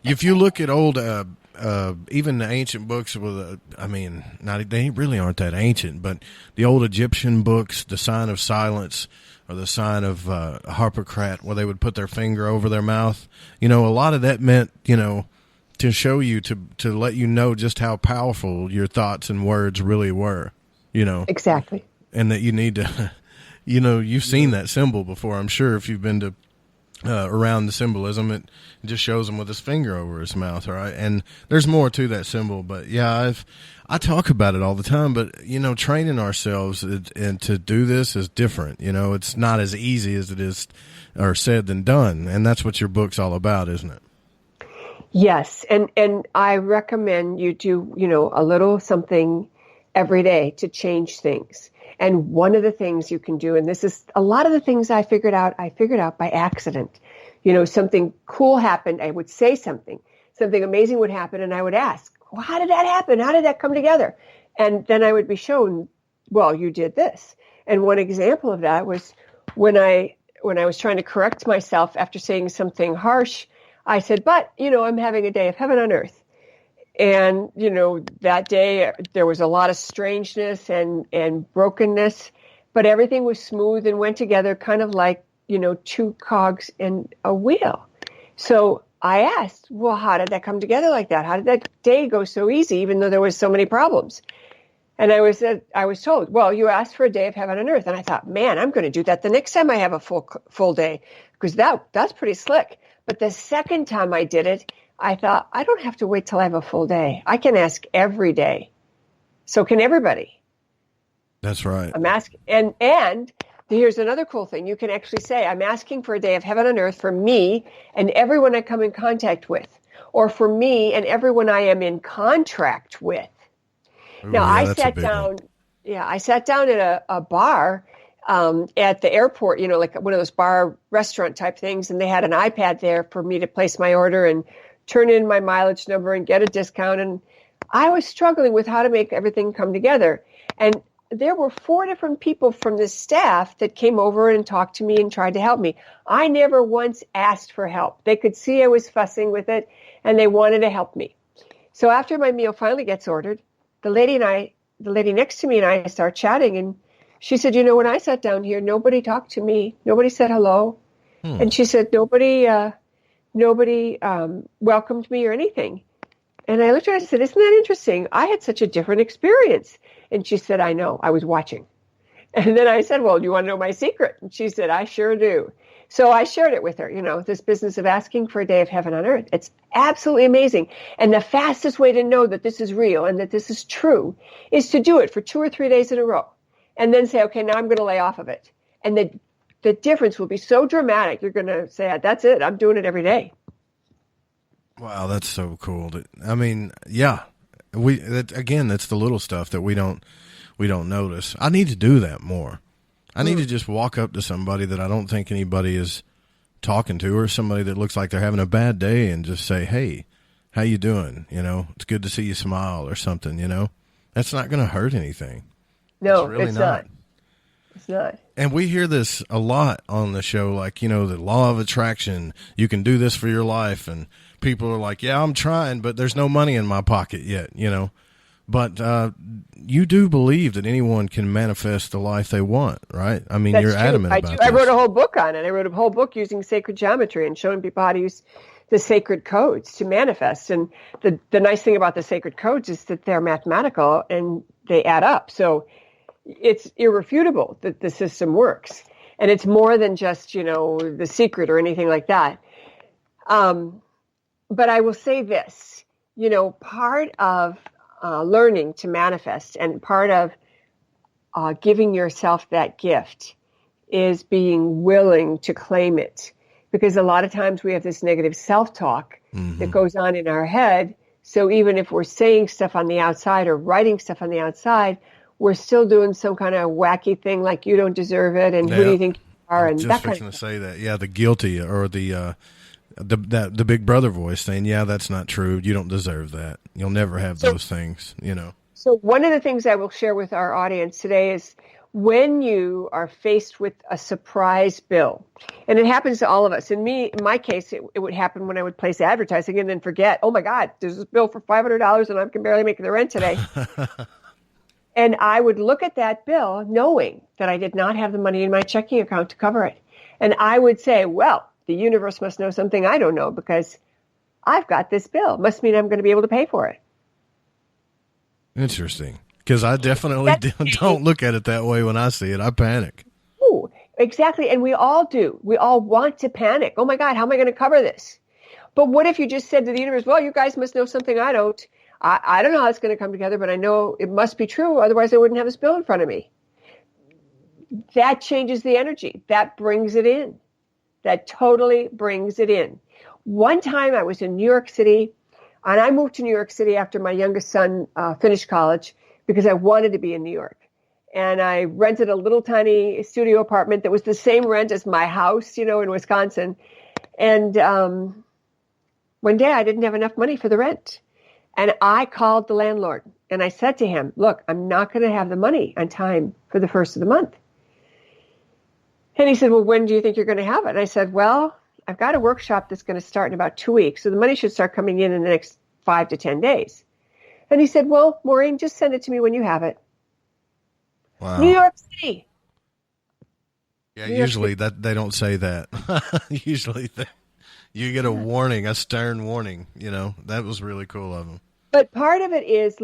if you look at old, even the ancient books with, they really aren't that ancient, but the old Egyptian books, the sign of silence, or the sign of Harpocrat, where they would put their finger over their mouth. A lot of that meant, to show you, to let you know just how powerful your thoughts and words really were, Exactly. And that you need to, you've seen that symbol before, I'm sure, if you've been to around the symbolism. It just shows him with his finger over his mouth, right? And there's more to that symbol, but yeah, I talk about it all the time, but training ourselves and to do this is different. It's not as easy as it is or said than done. And that's what your book's all about, isn't it? Yes. And I recommend you do, a little something every day to change things. And one of the things you can do, and this is a lot of the things I figured out by accident. Something cool happened. I would say something amazing would happen. And I would ask, well, how did that happen? How did that come together? And then I would be shown, well, you did this. And one example of that was when I was trying to correct myself after saying something harsh, I said, but, I'm having a day of heaven on earth. And, that day there was a lot of strangeness and brokenness, but everything was smooth and went together kind of like, two cogs in a wheel. So I asked, well, how did that come together like that? How did that day go so easy, even though there was so many problems? And I was told, well, you asked for a day of heaven on earth. And I thought, man, I'm going to do that the next time I have a full day, because that's pretty slick. But the second time I did it, I thought, I don't have to wait till I have a full day. I can ask every day. So can everybody. That's right. I'm asking, and here's another cool thing. You can actually say, I'm asking for a day of heaven on earth for me and everyone I come in contact with, or for me and everyone I am in contract with. Ooh, now, yeah, I sat down. One. Yeah, I sat down at a bar at the airport, like one of those bar restaurant type things, and they had an iPad there for me to place my order and turn in my mileage number and get a discount. And I was struggling with how to make everything come together. And there were 4 different people from the staff that came over and talked to me and tried to help me. I never once asked for help. They could see I was fussing with it, and they wanted to help me. So after my meal finally gets ordered, the lady next to me and I start chatting, and she said, when I sat down here, nobody talked to me. Nobody said hello. And she said, nobody welcomed me or anything. And I looked at her and I said, isn't that interesting? I had such a different experience. And she said, I know, I was watching. And then I said, well, do you want to know my secret? And she said, I sure do. So I shared it with her, this business of asking for a day of heaven on earth. It's absolutely amazing. And the fastest way to know that this is real and that this is true is to do it for 2 or 3 days in a row. And then say, okay, now I'm going to lay off of it. And the difference will be so dramatic. You're going to say, that's it. I'm doing it every day. Wow, that's so cool. I mean, yeah. That's the little stuff that we don't notice. I need to do that more. I need to just walk up to somebody that I don't think anybody is talking to, or somebody that looks like they're having a bad day, and just say, hey, how you doing? It's good to see you smile or something, That's not going to hurt anything. No, it's really not. It's not. And we hear this a lot on the show, like, the law of attraction, you can do this for your life. And people are like, yeah, I'm trying, but there's no money in my pocket yet, But you do believe that anyone can manifest the life they want, right? I mean, you're adamant about this. I wrote a whole book on it. I wrote a whole book using sacred geometry and showing people how to use the sacred codes to manifest. And the nice thing about the sacred codes is that they're mathematical and they add up. So it's irrefutable that the system works. And it's more than just, the secret or anything like that. But I will say this, part of learning to manifest and part of giving yourself that gift is being willing to claim it. Because a lot of times we have this negative self-talk that goes on in our head. So even if we're saying stuff on the outside or writing stuff on the outside, we're still doing some kind of wacky thing like you don't deserve it and who do you think you are and that kind of stuff. Just fixing to say that. Yeah, the guilty or the big brother voice saying, yeah, that's not true. You don't deserve that. You'll never have those things, So one of the things I will share with our audience today is when you are faced with a surprise bill, and it happens to all of us. In my case, it would happen when I would place advertising and then forget, oh my God, there's this bill for $500 and I can barely make the rent today. And I would look at that bill knowing that I did not have the money in my checking account to cover it. And I would say, well, the universe must know something I don't know because I've got this bill. Must mean I'm going to be able to pay for it. Interesting. Because I definitely don't look at it that way when I see it. I panic. Ooh, exactly. And we all do. We all want to panic. Oh my God, how am I going to cover this? But what if you just said to the universe, well, you guys must know something I don't. I don't know how it's going to come together, but I know it must be true. Otherwise, I wouldn't have this bill in front of me. That changes the energy. That brings it in. That totally brings it in. One time I was in New York City, and I moved to New York City after my youngest son finished college because I wanted to be in New York. And I rented a little tiny studio apartment that was the same rent as my house, in Wisconsin. And one day I didn't have enough money for the rent. And I called the landlord and I said to him, look, I'm not going to have the money on time for the first of the month. And he said, well, when do you think you're going to have it? And I said, well, I've got a workshop that's going to start in about 2 weeks. So the money should start coming in the next 5 to 10 days. And he said, well, Maureen, just send it to me when you have it. Wow. New York City. Yeah, usually that they don't say that. Usually you get a warning, a stern warning. That was really cool of him. But part of it is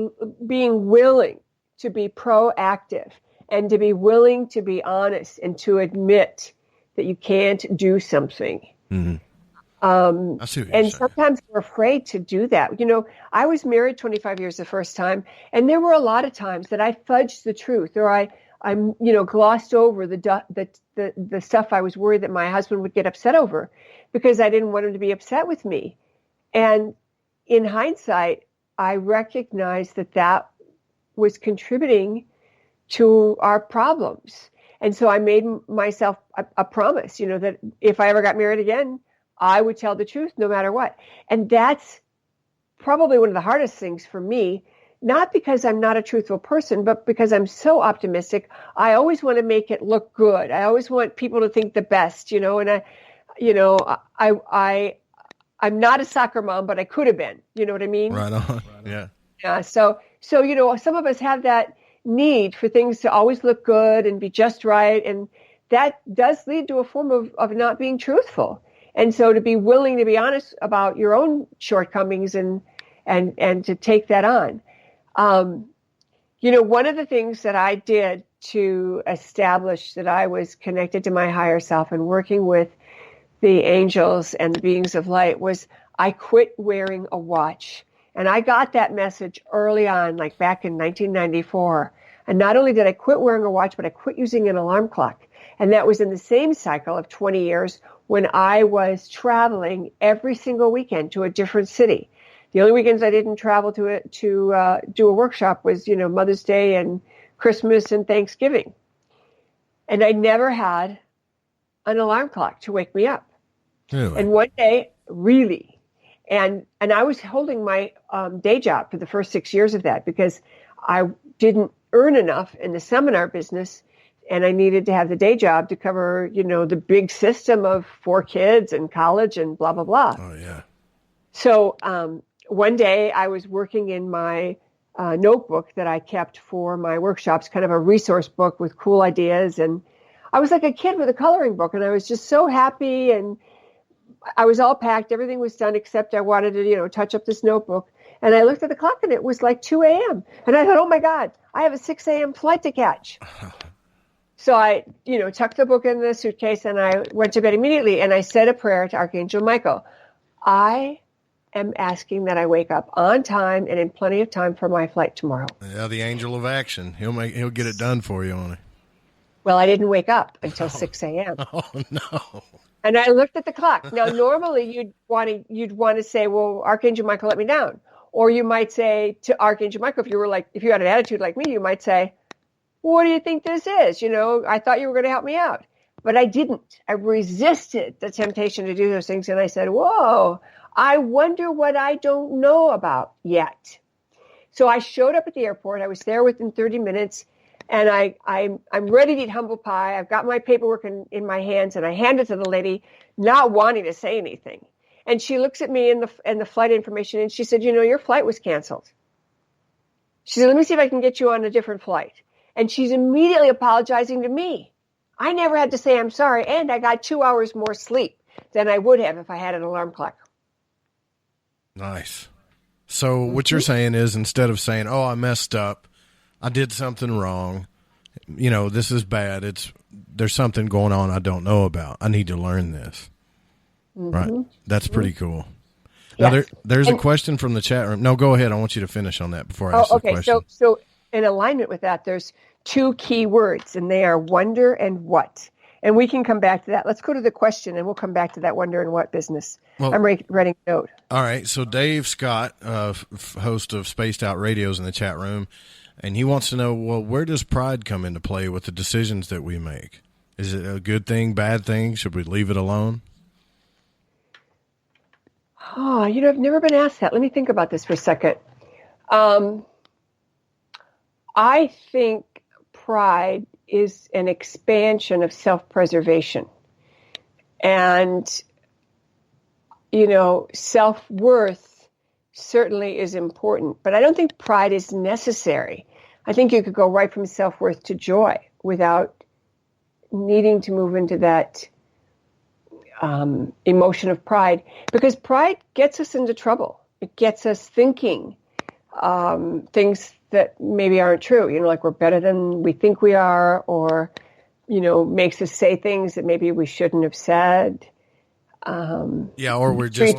being willing to be proactive and to be willing to be honest and to admit that you can't do something. Mm-hmm. I see what you're saying. Sometimes we're afraid to do that. I was married 25 years the first time, and there were a lot of times that I fudged the truth, or I glossed over the stuff I was worried that my husband would get upset over because I didn't want him to be upset with me. And in hindsight, I recognized that was contributing to our problems. And so I made myself a promise, that if I ever got married again, I would tell the truth no matter what. And that's probably one of the hardest things for me, not because I'm not a truthful person, but because I'm so optimistic. I always want to make it look good. I always want people to think the best, and I'm not a soccer mom, but I could have been, you know what I mean? Right on. Yeah. Yeah. So, some of us have that need for things to always look good and be just right. And that does lead to a form of not being truthful. And so to be willing to be honest about your own shortcomings and and to take that on. One of the things that I did to establish that I was connected to my higher self and working with the angels and the beings of light was I quit wearing a watch. And I got that message early on, like back in 1994. And not only did I quit wearing a watch, but I quit using an alarm clock. And that was in the same cycle of 20 years when I was traveling every single weekend to a different city. The only weekends I didn't travel to do a workshop was, Mother's Day and Christmas and Thanksgiving. And I never had an alarm clock to wake me up. Really? And one day, really, and I was holding my day job for the first 6 years of that because I didn't earn enough in the seminar business, and I needed to have the day job to cover, the big system of 4 kids and college and blah, blah, blah. Oh, yeah. So one day I was working in my notebook that I kept for my workshops, kind of a resource book with cool ideas. And I was like a kid with a coloring book, and I was just so happy, and I was all packed. Everything was done except I wanted to, touch up this notebook. And I looked at the clock, and it was like 2 a.m. And I thought, oh, my God, I have a 6 a.m. flight to catch. So I, tucked the book in the suitcase, and I went to bed immediately. And I said a prayer to Archangel Michael. I am asking that I wake up on time and in plenty of time for my flight tomorrow. Yeah, the angel of action. He'll get it done for you on it. Well, I didn't wake up until 6 a.m. Oh, no. And I looked at the clock. Now, normally you'd want to say, well, Archangel Michael, let me down. Or you might say to Archangel Michael, if you had an attitude like me, you might say, what do you think this is? I thought you were going to help me out. But I didn't. I resisted the temptation to do those things. And I said, whoa, I wonder what I don't know about yet. So I showed up at the airport. I was there within 30 minutes. And I'm ready to eat humble pie. I've got my paperwork in my hands, and I hand it to the lady, not wanting to say anything. And she looks at me in the flight information, and she said, your flight was canceled. She said, let me see if I can get you on a different flight. And she's immediately apologizing to me. I never had to say I'm sorry, and I got 2 hours more sleep than I would have if I had an alarm clock. Nice. So what you're saying is, instead of saying, oh, I messed up, I did something wrong, this is bad, there's something going on I don't know about. I need to learn this. Right. That's pretty cool. Now, Yes. there's a question from the chat room. No, go ahead. I want you to finish on that before I ask the question. So in alignment with that, there's 2 key words, and they are wonder and what. And we can come back to that. Let's go to the question, and we'll come back to that wonder and what business. Well, I'm writing a note. All right. So Dave Scott, host of Spaced Out Radios in the chat room, and he wants to know, well, where does pride come into play with the decisions that we make? Is it a good thing, bad thing? Should we leave it alone? Oh, I've never been asked that. Let me think about this for a second. I think pride is an expansion of self-preservation. And, self-worth certainly is important, but I don't think pride is necessary. I think you could go right from self-worth to joy without needing to move into that emotion of pride, because pride gets us into trouble. It gets us thinking things that maybe aren't true, like we're better than we think we are, or, makes us say things that maybe we shouldn't have said. Yeah, or we're just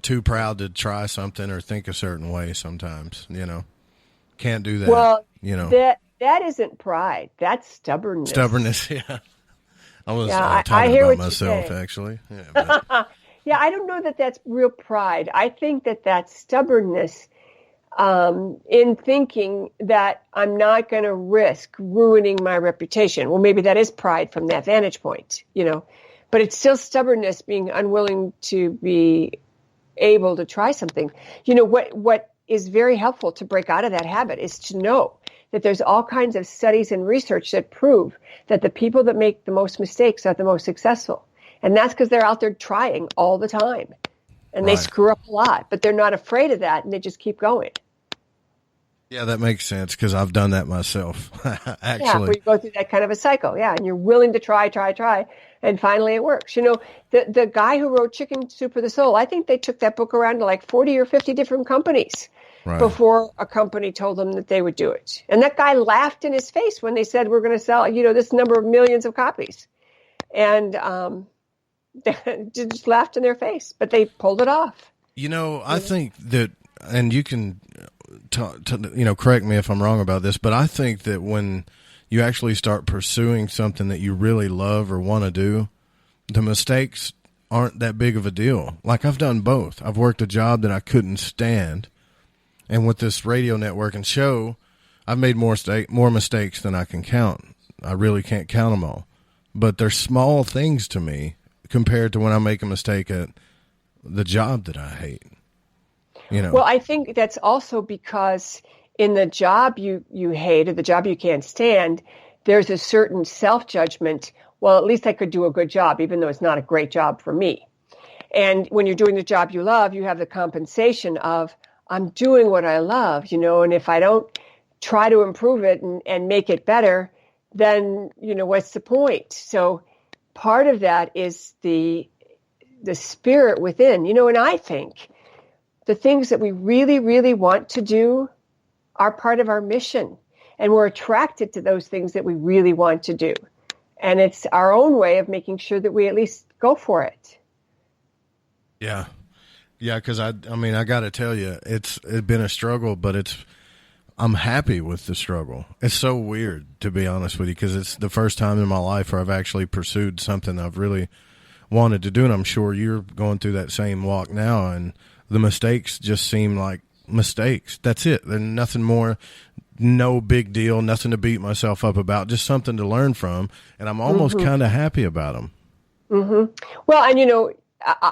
too proud to try something or think a certain way sometimes, Can't do that. Well, that isn't pride. That's stubbornness. Stubbornness, yeah. I was I talking hear about what myself, you're actually. Yeah, but. Yeah, I don't know that that's real pride. I think that that's stubbornness in thinking that I'm not going to risk ruining my reputation. Well, maybe that is pride from that vantage point, but it's still stubbornness, being unwilling to be able to try something. What is very helpful to break out of that habit is to know that there's all kinds of studies and research that prove that the people that make the most mistakes are the most successful. And that's because they're out there trying all the time. And they screw up a lot, but they're not afraid of that, and they just keep going. Yeah, that makes sense because I've done that myself, Yeah, actually. where you go through that kind of a cycle. Yeah, and you're willing to try, and finally it works. You know, the guy who wrote Chicken Soup for the Soul, I think they took that book around to like 40 or 50 different companies before a company told them that they would do it. And that guy laughed in his face when they said, we're going to sell, you know, this number of millions of copies. And they just laughed in their face, but they pulled it off. You know, I think that, and you can, correct me if I'm wrong about this, but I think that when you actually start pursuing something that you really love or want to do, the mistakes aren't that big of a deal. Like, I've done both. I've worked a job that I couldn't stand, and with this radio network and show, I've made more mistakes than I can count. I really can't count them all. But they're small things to me compared to when I make a mistake at the job that I hate. You know. Well, I think that's also because in the job you hate or the job you can't stand, there's a certain self-judgment. Well, at least I could do a good job, even though it's not a great job for me. And when you're doing the job you love, you have the compensation of, I'm doing what I love, you know, and if I don't try to improve it and make it better, then, you know, what's the point? So part of that is the spirit within, you know, and I think the things that we really, really want to do are part of our mission. And we're attracted to those things that we really want to do. And it's our own way of making sure that we at least go for it. Yeah. Yeah, because I mean, I got to tell you, it's been a struggle, but I'm happy with the struggle. It's so weird, to be honest with you, because it's the first time in my life where I've actually pursued something I've really wanted to do. And I'm sure you're going through that same walk now, and the mistakes just seem like mistakes. That's it. There's nothing more, no big deal, nothing to beat myself up about, just something to learn from. And I'm almost kind of happy about them. Mm-hmm. Well, and you know,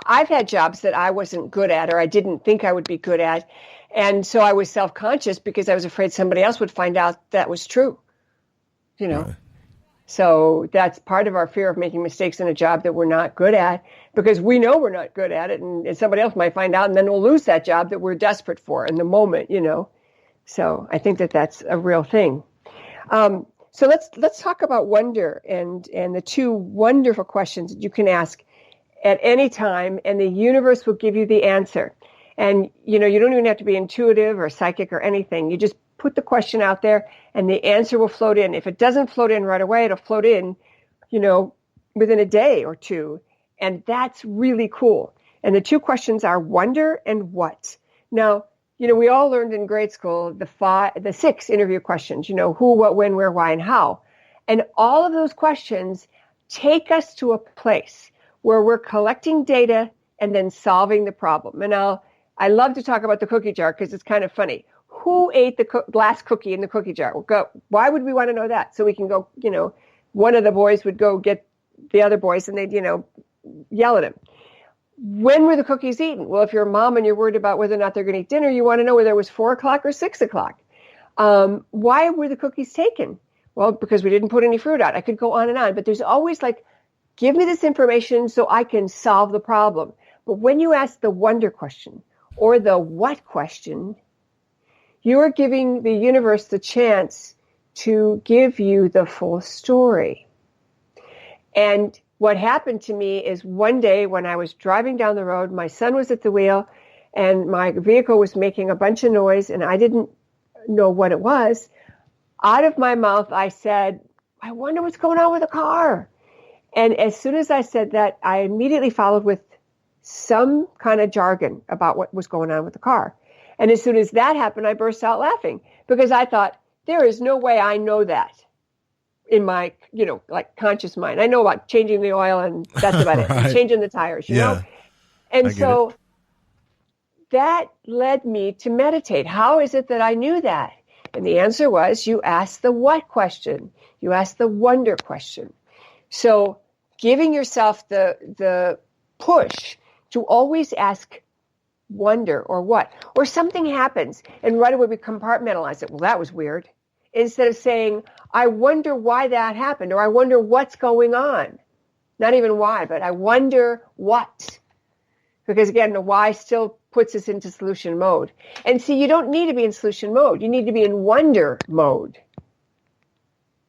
I've had jobs that I wasn't good at or I didn't think I would be good at. And so I was self-conscious because I was afraid somebody else would find out that was true, you know. Right. So that's part of our fear of making mistakes in a job that we're not good at, because we know we're not good at it, and somebody else might find out, and then we'll lose that job that we're desperate for in the moment, you know. So I think that that's a real thing. So let's talk about wonder and the two wonderful questions that you can ask at any time, and the universe will give you the answer. And, you know, you don't even have to be intuitive or psychic or anything. You just put the question out there and the answer will float in. If it doesn't float in right away, it'll float in, you know, within a day or two. And that's really cool. And the two questions are wonder and what. Now, you know, we all learned in grade school the 6 interview questions, you know, who, what, when, where, why, and how. And all of those questions take us to a place where we're collecting data and then solving the problem. And I love to talk about the cookie jar because it's kind of funny. Who ate the last cookie in the cookie jar? Why would we want to know that? So we can go, you know, one of the boys would go get the other boys and they'd, you know, yell at him. When were the cookies eaten? Well, if you're a mom and you're worried about whether or not they're going to eat dinner, you want to know whether it was 4 o'clock or 6 o'clock. Why were the cookies taken? Well, because we didn't put any fruit out. I could go on and on, but there's always like, give me this information so I can solve the problem. But when you ask the wonder question or the what question, you are giving the universe the chance to give you the full story. And what happened to me is one day when I was driving down the road, my son was at the wheel and my vehicle was making a bunch of noise and I didn't know what it was. Out of my mouth, I said, I wonder what's going on with the car. And as soon as I said that, I immediately followed with some kind of jargon about what was going on with the car. And as soon as that happened, I burst out laughing because I thought, there is no way I know that in my, you know, like conscious mind. I know about changing the oil and that's about it. Right. Changing the tires, you know? And so that led me to meditate. How is it that I knew that? And the answer was you asked the what question. You asked the wonder question. So giving yourself the push to always ask wonder or what, or something happens and right away we compartmentalize it. Well, that was weird. Instead of saying, I wonder why that happened, or I wonder what's going on. Not even why, but I wonder what. because again, the why still puts us into solution mode. And see, you don't need to be in solution mode. You need to be in wonder mode.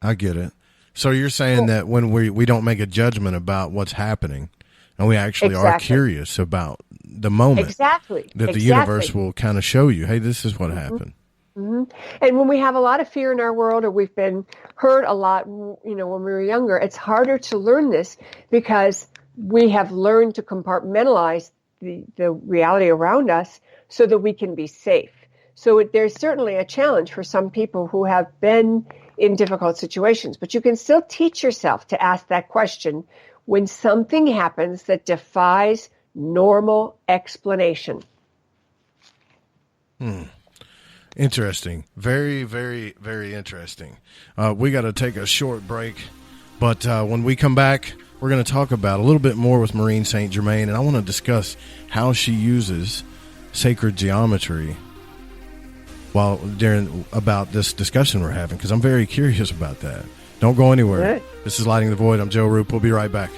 I get it. So you're saying that when we don't make a judgment about what's happening, and we actually are curious about the moment that the universe will kind of show you, hey, this is what happened. Mm-hmm. And when we have a lot of fear in our world, or we've been hurt a lot, when we were younger, it's harder to learn this because we have learned to compartmentalize the reality around us so that we can be safe. So there's certainly a challenge for some people who have been in difficult situations, but you can still teach yourself to ask that question when something happens that defies normal explanation. Interesting. Very, very, very interesting. We got to take a short break, but when we come back, we're going to talk about a little bit more with Maureen St. Germain, and I want to discuss how she uses sacred geometry about this discussion we're having, because I'm very curious about that. Don't go anywhere. Good. This is Lighting the Void. I'm Joe Roop. We'll be right back.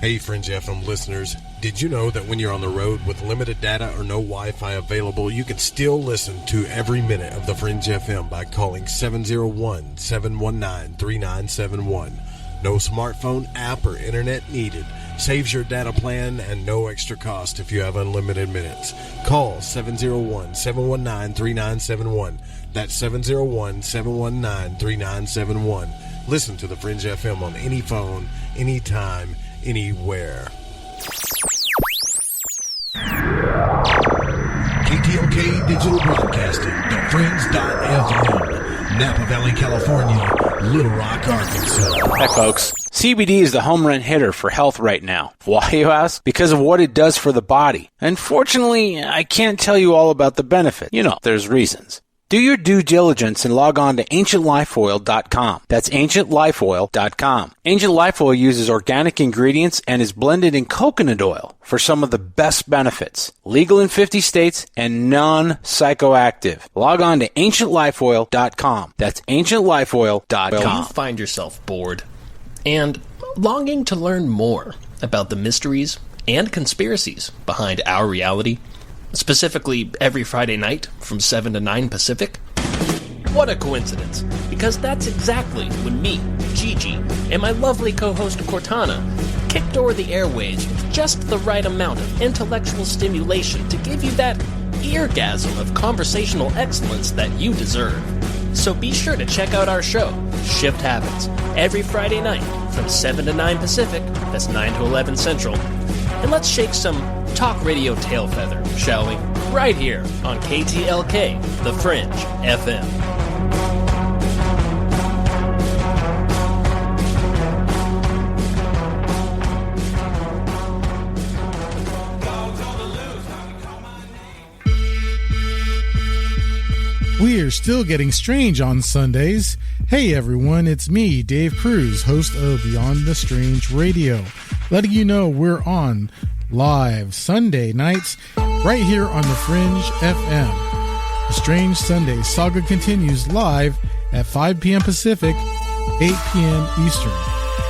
Hey, Fringe FM listeners, did you know that when you're on the road with limited data or no Wi-Fi available, you can still listen to every minute of the Fringe FM by calling 701-719-3971. No smartphone app or internet needed. Saves your data plan and no extra cost if you have unlimited minutes. Call 701-719-3971. That's 701-719-3971. Listen to the Fringe FM on any phone, anytime, anywhere. KTLK Digital Broadcasting, thefringe.fm, Napa Valley, California, Little Rock, Arkansas. Hi, folks. CBD is the home run hitter for health right now. Why, you ask? Because of what it does for the body. Unfortunately, I can't tell you all about the benefit. There's reasons. Do your due diligence and log on to ancientlifeoil.com. That's ancientlifeoil.com. Ancient Life Oil uses organic ingredients and is blended in coconut oil for some of the best benefits. Legal in 50 states and non-psychoactive. Log on to ancientlifeoil.com. That's ancientlifeoil.com. Do you find yourself bored and longing to learn more about the mysteries and conspiracies behind our reality? Specifically, every Friday night from 7 to 9 Pacific? What a coincidence, because that's exactly when me, Gigi, and my lovely co-host Cortana kicked over the airwaves with just the right amount of intellectual stimulation to give you that eargasm of conversational excellence that you deserve. So be sure to check out our show, Shift Happens, every Friday night from 7 to 9 Pacific, that's 9 to 11 Central. And let's shake some talk radio tail feather, shall we? Right here on KTLK, The Fringe FM. We're still getting strange on Sundays. Hey everyone, it's me, Dave Cruz, host of Beyond the Strange Radio, letting you know we're on live Sunday nights right here on the Fringe FM. The Strange Sunday saga continues live at 5 p.m. Pacific, 8 p.m. Eastern.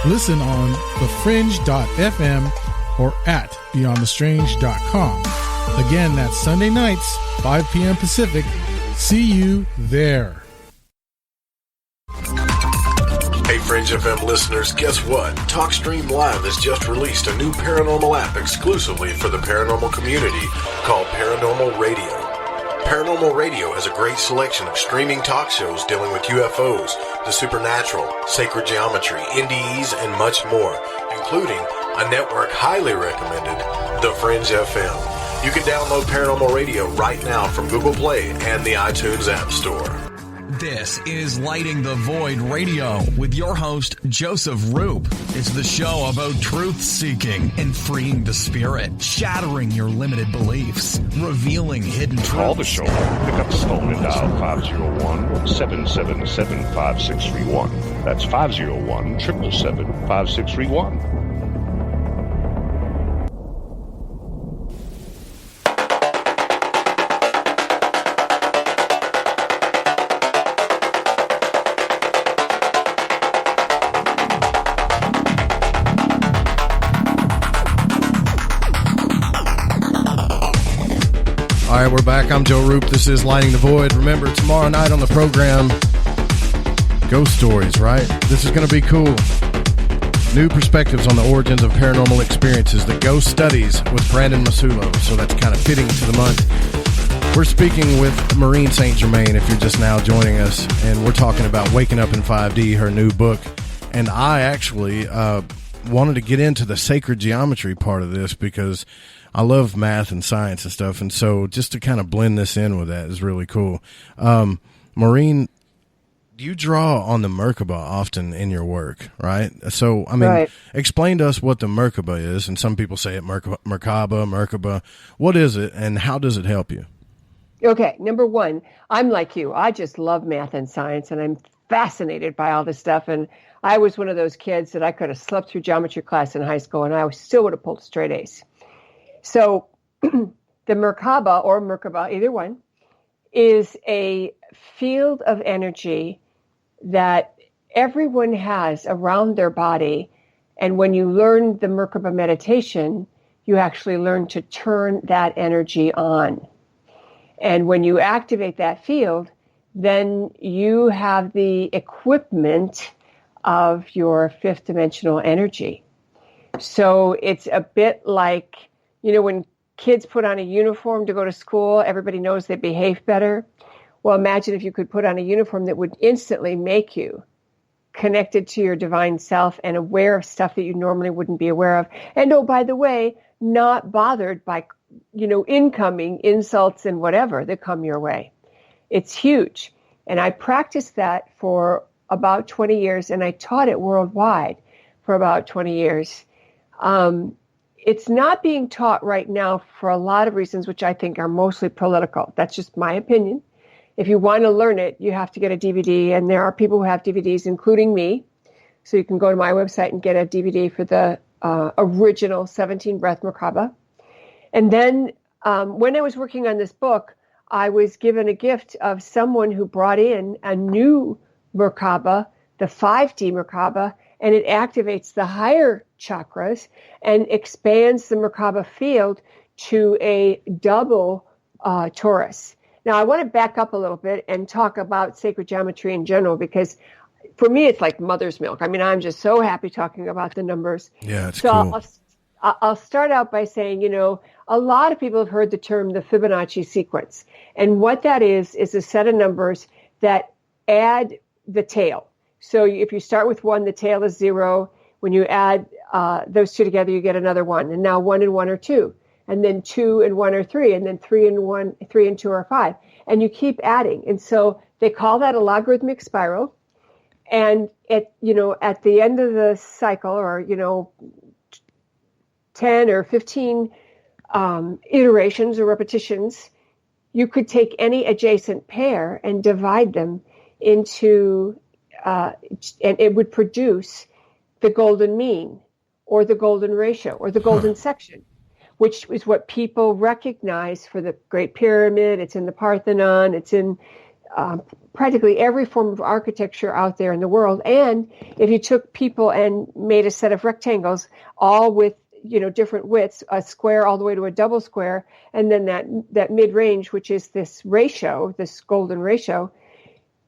Listen on thefringe.fm or at beyondthestrange.com. Again, that's Sunday nights, 5 p.m. Pacific. See you there. Hey, Fringe FM listeners, guess what? TalkStream Live has just released a new paranormal app exclusively for the paranormal community called Paranormal Radio. Paranormal Radio has a great selection of streaming talk shows dealing with UFOs, the supernatural, sacred geometry, NDEs, and much more, including a network highly recommended, The Fringe FM. You can download Paranormal Radio right now from Google Play and the iTunes App Store. This is Lighting the Void Radio with your host, Joseph Roop. It's the show about truth-seeking and freeing the spirit, shattering your limited beliefs, revealing hidden truths. Call the show. Pick up the phone and dial 501-777-5631. That's 501-777-5631. All right, we're back. I'm Joe Roop. This is Lighting the Void. Remember, tomorrow night on the program, ghost stories, right? This is going to be cool. New perspectives on the origins of paranormal experiences, the ghost studies with Brandon Masulo. So that's kind of fitting to the month. We're speaking with Maureen St. Germain, if you're just now joining us, and we're talking about Waking Up in 5D, her new book. And I actually wanted to get into the sacred geometry part of this because I love math and science and stuff, and so just to kind of blend this in with that is really cool. Maureen, you draw on the Merkaba often in your work, right? So, I mean, right. Explain to us what the Merkaba is, and some people say it Merkaba. What is it, and how does it help you? Okay, number one, I'm like you. I just love math and science, and I'm fascinated by all this stuff, and I was one of those kids that I could have slept through geometry class in high school, and I still would have pulled straight A's. So the Merkaba or Merkaba, either one, is a field of energy that everyone has around their body. And when you learn the Merkaba meditation, you actually learn to turn that energy on. And when you activate that field, then you have the equipment of your fifth dimensional energy. So it's a bit like, you know, when kids put on a uniform to go to school, everybody knows they behave better. Well, imagine if you could put on a uniform that would instantly make you connected to your divine self and aware of stuff that you normally wouldn't be aware of. And oh, by the way, not bothered by, you know, incoming insults and whatever that come your way. It's huge. And I practiced that for about 20 years, and I taught it worldwide for about 20 years. It's not being taught right now for a lot of reasons, which I think are mostly political. That's just my opinion. If you want to learn it, you have to get a DVD, and there are people who have DVDs, including me. So you can go to my website and get a DVD for the original 17 Breath Merkaba. And then when I was working on this book, I was given a gift of someone who brought in a new Merkaba, the 5D Merkaba, and it activates the higher chakras and expands the Merkaba field to a double torus. Now, I want to back up a little bit and talk about sacred geometry in general, because for me, it's like mother's milk. I mean, I'm just so happy talking about the numbers. Yeah, it's cool. I'll start out by saying, you know, a lot of people have heard the term the Fibonacci sequence. And what that is a set of numbers that add the tail. So if you start with 1, the tail is 0. When you add those two together, you get another 1. And now 1 and 1 are 2. And then 2 and 1 are 3. And then 3 and 2 are 5. And you keep adding. And so they call that a logarithmic spiral. And at the end of the cycle, or, 10 or 15 iterations or repetitions, you could take any adjacent pair and divide them into and it would produce the golden mean, or the golden ratio, or the golden section, which is what people recognize for the Great Pyramid. It's in the Parthenon. It's in practically every form of architecture out there in the world. And if you took people and made a set of rectangles, all with different widths, a square all the way to a double square, and then that mid-range, which is this ratio, this golden ratio,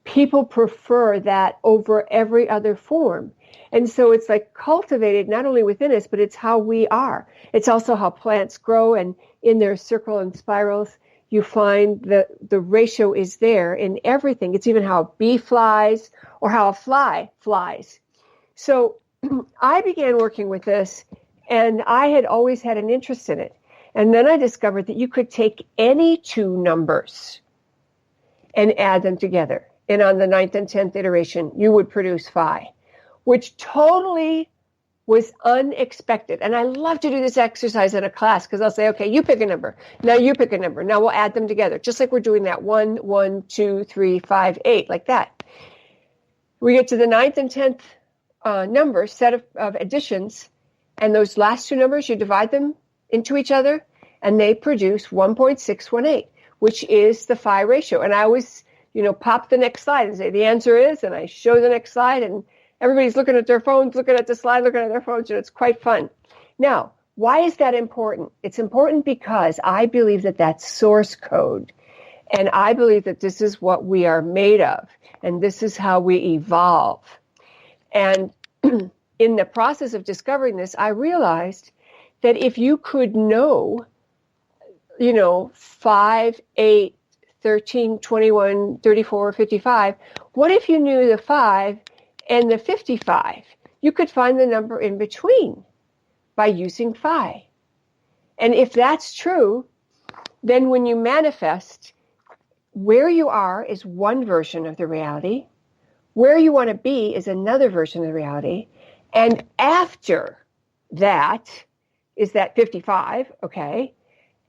people prefer that over every other form. And so it's like cultivated not only within us, but it's how we are. It's also how plants grow, and in their circle and spirals, you find the ratio is there in everything. It's even how a bee flies or how a fly flies. So I began working with this, And I had always had an interest in it. And then I discovered that you could take any two numbers and add them together. And on the 9th and 10th iteration, you would produce phi, which totally was unexpected. And I love to do this exercise in a class because I'll say, okay, you pick a number. Now you pick a number. Now we'll add them together, just like we're doing that 1, 1, 2, 3, 5, 8, like that. We get to the 9th and 10th number set of additions, and those last two numbers, you divide them into each other, and they produce 1.618, which is the phi ratio. And I always, pop the next slide and say the answer is, and I show the next slide, and everybody's looking at their phones, looking at the slide, looking at their phones, and it's quite fun. Now, why is that important? It's important because I believe that that's source code, and I believe that this is what we are made of, and this is how we evolve. And in the process of discovering this, I realized that if you could know, 5, 8, 13, 21, 34, 55, what if you knew the 5 and the 55? You could find the number in between by using phi. And if that's true, then when you manifest, where you are is one version of the reality, where you want to be is another version of the reality, and after that is that 55, okay?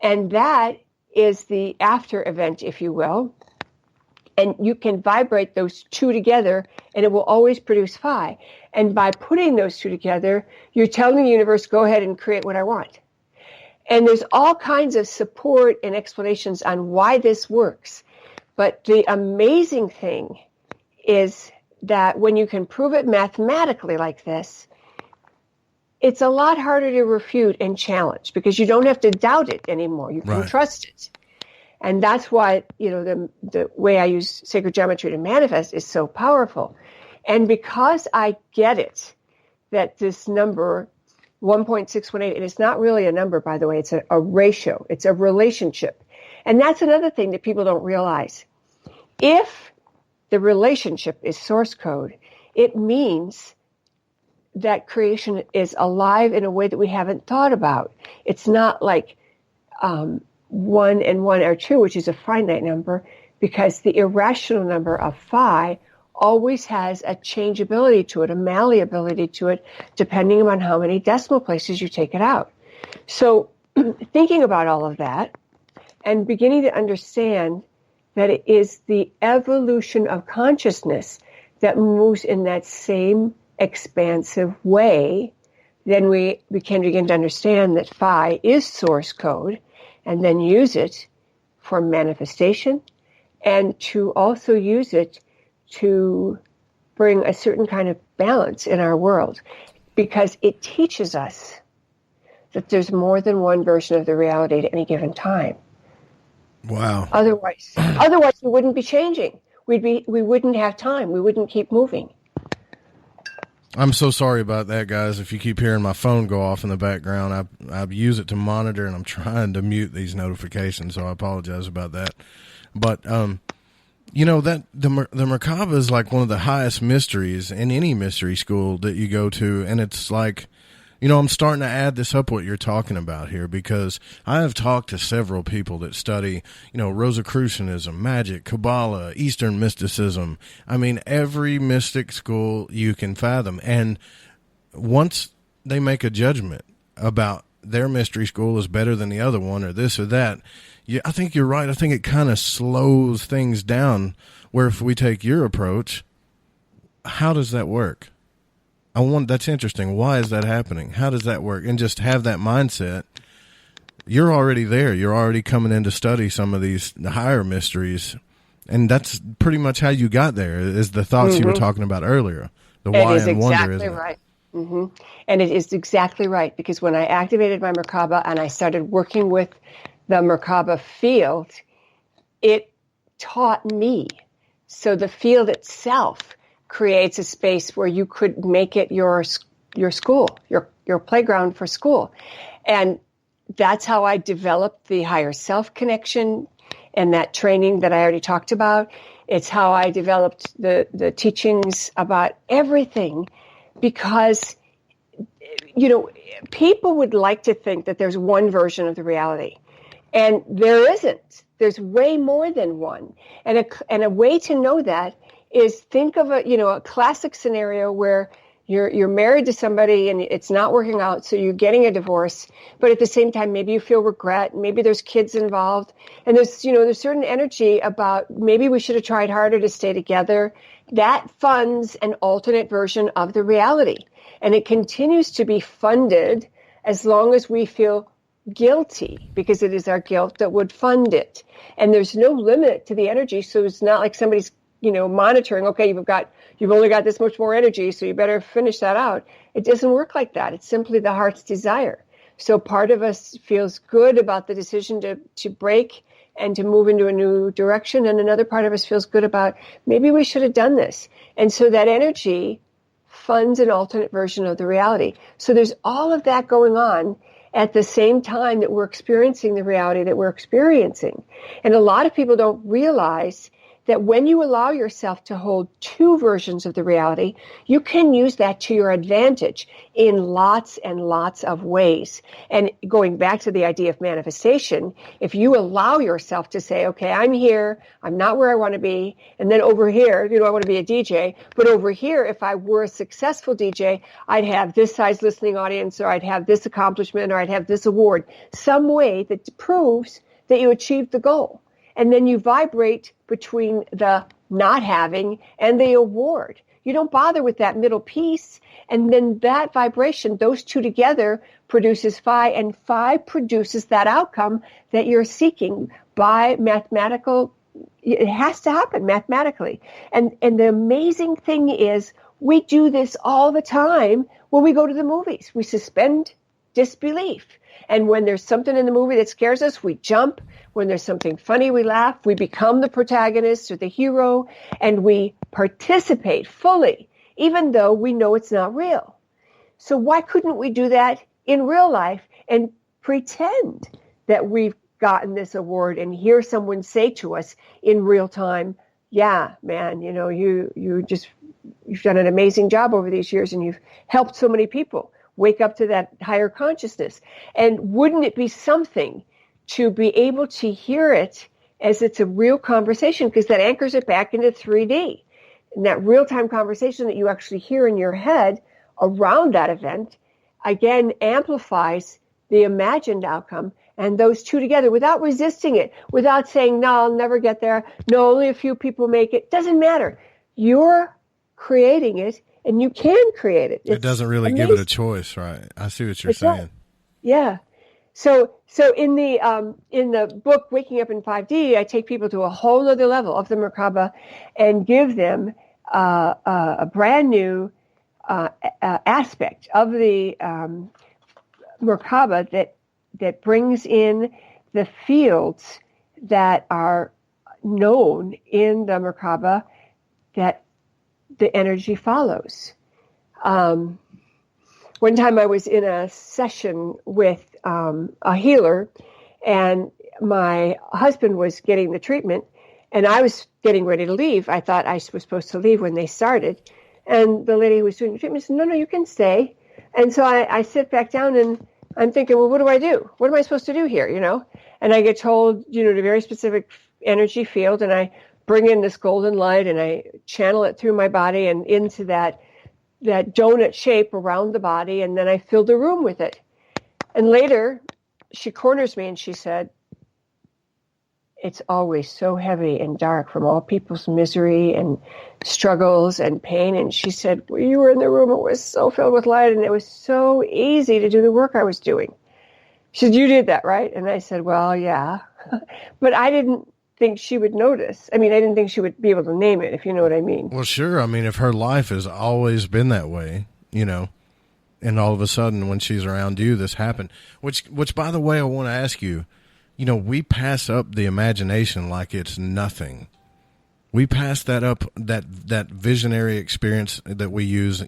And that is the after event, if you will. And you can vibrate those two together, and it will always produce phi. And by putting those two together, you're telling the universe, go ahead and create what I want. And there's all kinds of support and explanations on why this works. But the amazing thing is that when you can prove it mathematically like this, it's a lot harder to refute and challenge because you don't have to doubt it anymore. You can trust it. And that's why, the way I use sacred geometry to manifest is so powerful. And because I get it, that this number, 1.618, and it's not really a number, by the way, it's a ratio. It's a relationship. And that's another thing that people don't realize. If the relationship is source code, it means that creation is alive in a way that we haven't thought about. It's not like 1 and 1 are 2, which is a finite number, because the irrational number of phi always has a changeability to it, a malleability to it, depending on how many decimal places you take it out. So thinking about all of that and beginning to understand that it is the evolution of consciousness that moves in that same expansive way, then we can begin to understand that phi is source code, and then use it for manifestation, and to also use it to bring a certain kind of balance in our world, because it teaches us that there's more than one version of the reality at any given time. Wow. Otherwise we wouldn't be changing. We wouldn't have time. We wouldn't keep moving. I'm so sorry about that, guys. If you keep hearing my phone go off in the background, I use it to monitor, and I'm trying to mute these notifications, so I apologize about that. But, that the Merkaba is like one of the highest mysteries in any mystery school that you go to, and it's like, I'm starting to add this up what you're talking about here, because I have talked to several people that study, Rosicrucianism, magic, Kabbalah, Eastern mysticism. I mean, every mystic school you can fathom. And once they make a judgment about their mystery school is better than the other one or this or that, I think you're right. I think it kind of slows things down, where if we take your approach, how does that work? That's interesting. Why is that happening? How does that work? And just have that mindset. You're already there. You're already coming in to study some of these higher mysteries. And that's pretty much how you got there, is the thoughts you were talking about earlier. The why and wonder, isn't it? Right. Mm-hmm. And it is exactly right, because when I activated my Merkaba and I started working with the Merkaba field, it taught me. So the field itself creates a space where you could make it your school, your playground for school. And that's how I developed the higher self connection and that training that I already talked about. It's how I developed the teachings about everything, because people would like to think that there's one version of the reality, and there isn't. There's way more than one. And a way to know that is think of a classic scenario where you're married to somebody and it's not working out, so you're getting a divorce, but at the same time, maybe you feel regret, maybe there's kids involved, and there's certain energy about maybe we should have tried harder to stay together. That funds an alternate version of the reality. And it continues to be funded as long as we feel guilty, because it is our guilt that would fund it. And there's no limit to the energy, so it's not like somebody's monitoring, okay, you've only got this much more energy, so you better finish that out. It doesn't work like that. It's simply the heart's desire. So part of us feels good about the decision to break and to move into a new direction, and another part of us feels good about maybe we should have done this. And so that energy funds an alternate version of the reality. So there's all of that going on at the same time that we're experiencing the reality that we're experiencing. And a lot of people don't realize that when you allow yourself to hold two versions of the reality, you can use that to your advantage in lots and lots of ways. And going back to the idea of manifestation, if you allow yourself to say, okay, I'm here, I'm not where I want to be, and then over here, I want to be a DJ, but over here, if I were a successful DJ, I'd have this size listening audience, or I'd have this accomplishment, or I'd have this award, some way that proves that you achieved the goal. And then you vibrate between the not having and the award. You don't bother with that middle piece. And then that vibration, those two together, produces phi, and phi produces that outcome that you're seeking by mathematical. It has to happen mathematically. And the amazing thing is we do this all the time when we go to the movies. We suspend disbelief. And when there's something in the movie that scares us, we jump. When there's something funny, we laugh. We become the protagonist or the hero, and we participate fully, even though we know it's not real. So why couldn't we do that in real life and pretend that we've gotten this award and hear someone say to us in real time, yeah, man, you've done an amazing job over these years and you've helped so many people wake up to that higher consciousness. And wouldn't it be something to be able to hear it as it's a real conversation, because that anchors it back into 3D. And that real-time conversation that you actually hear in your head around that event, again, amplifies the imagined outcome. And those two together, without resisting it, without saying, no, I'll never get there, no, only a few people make it, doesn't matter. You're creating it, and you can create it. It doesn't really give it a choice, right? I see what you're saying. Yeah. So in the book Waking Up in 5D, I take people to a whole other level of the Merkaba and give them a brand new aspect of the Merkaba that brings in the fields that are known in the Merkaba that the energy follows. One time I was in a session with a healer, and my husband was getting the treatment, and I was getting ready to leave. I thought I was supposed to leave when they started. And the lady who was doing the treatment said, no, you can stay. And so I sit back down, and I'm thinking, well, what do I do? What am I supposed to do here, And I get told, the very specific energy field, and I bring in this golden light, and I channel it through my body and into that donut shape around the body, and then I fill the room with it. And later, she corners me and she said, it's always so heavy and dark from all people's misery and struggles and pain. And she said, when you were in the room, it was so filled with light, and it was so easy to do the work I was doing. She said, you did that, right? And I said, well, yeah. But I didn't think she would notice. I didn't think she would be able to name it, if you know what I mean. Well, sure. If her life has always been that way, and all of a sudden when she's around you, this happened, which by the way, I want to ask you, we pass up the imagination like it's nothing. We pass that up, that visionary experience that we use.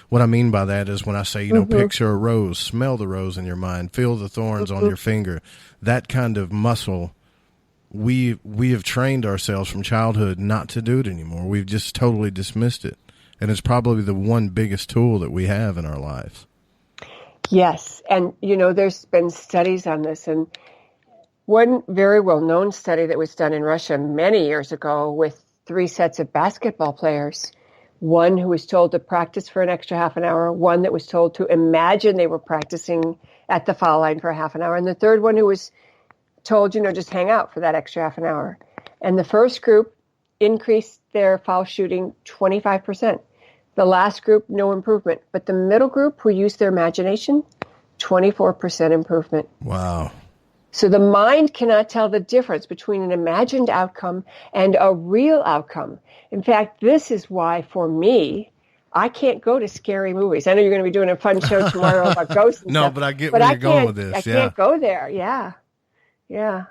What I mean by that is when I say, picture a rose, smell the rose in your mind, feel the thorns on your finger, that kind of muscle. We have trained ourselves from childhood not to do it anymore. We've just totally dismissed it. And it's probably the one biggest tool that we have in our lives. Yes. And, there's been studies on this. And one very well-known study that was done in Russia many years ago with 3 sets of basketball players, one who was told to practice for an extra half an hour, one that was told to imagine they were practicing at the foul line for a half an hour, and the third one who was told, just hang out for that extra half an hour. And the first group increased their foul shooting 25%. The last group, no improvement. But the middle group, who used their imagination, 24% improvement. Wow. So the mind cannot tell the difference between an imagined outcome and a real outcome. In fact, this is why, for me, I can't go to scary movies. I know you're going to be doing a fun show tomorrow about ghosts and no, stuff, but I get where you're going with this. I can't go there. Yeah. Yeah,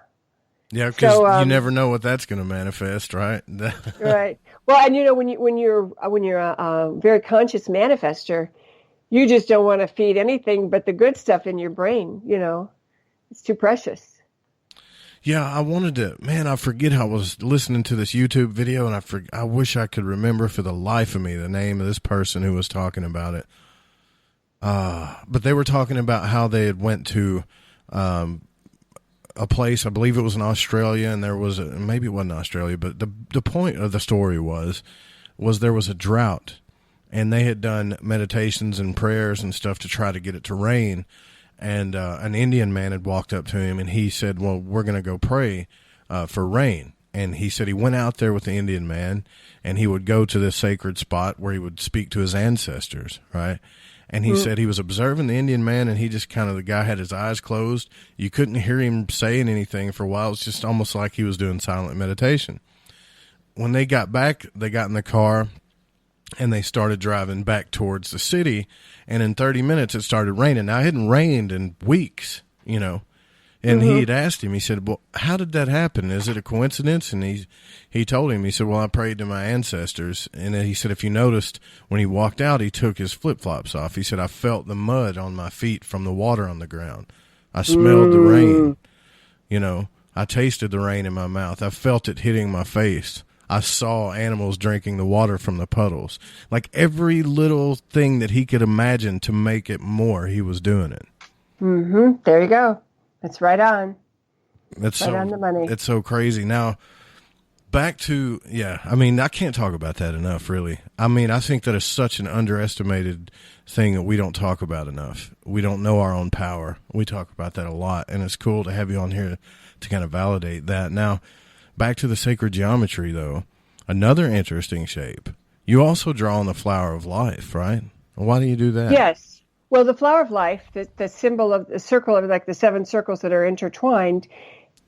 because you never know what that's going to manifest, right? Right. Well, and when you're a very conscious manifester, you just don't want to feed anything but the good stuff in your brain. It's too precious. Yeah, I wanted to. Man, I forget how I was listening to this YouTube video, and I wish I could remember for the life of me the name of this person who was talking about it. But they were talking about how they had went to a place, I believe it was in Australia, and there was maybe it wasn't Australia, but the point of the story was there was a drought, and they had done meditations and prayers and stuff to try to get it to rain. And an Indian man had walked up to him, and he said, well, we're going to go pray for rain. And he said he went out there with the Indian man, and he would go to this sacred spot where he would speak to his ancestors, right? And he said he was observing the Indian man, and he just the guy had his eyes closed. You couldn't hear him saying anything for a while. It was just almost like he was doing silent meditation. When they got back, they got in the car, and they started driving back towards the city, and in 30 minutes it started raining. Now, it hadn't rained in weeks, and he had asked him, he said, well, how did that happen? Is it a coincidence? And he told him, he said, well, I prayed to my ancestors. And then he said, if you noticed, when he walked out, he took his flip-flops off. He said, I felt the mud on my feet from the water on the ground. I smelled the rain. I tasted the rain in my mouth. I felt it hitting my face. I saw animals drinking the water from the puddles. Like every little thing that he could imagine to make it more, he was doing it. Mm-hmm. There you go. That's right on. That's right on the money. It's so crazy. Now, back to, I can't talk about that enough, really. I think that is such an underestimated thing that we don't talk about enough. We don't know our own power. We talk about that a lot, and it's cool to have you on here to kind of validate that. Now, back to the sacred geometry, though, another interesting shape. You also draw on the flower of life, right? Why do you do that? Yes. Well, the flower of life, the symbol of the circle of like the 7 circles that are intertwined,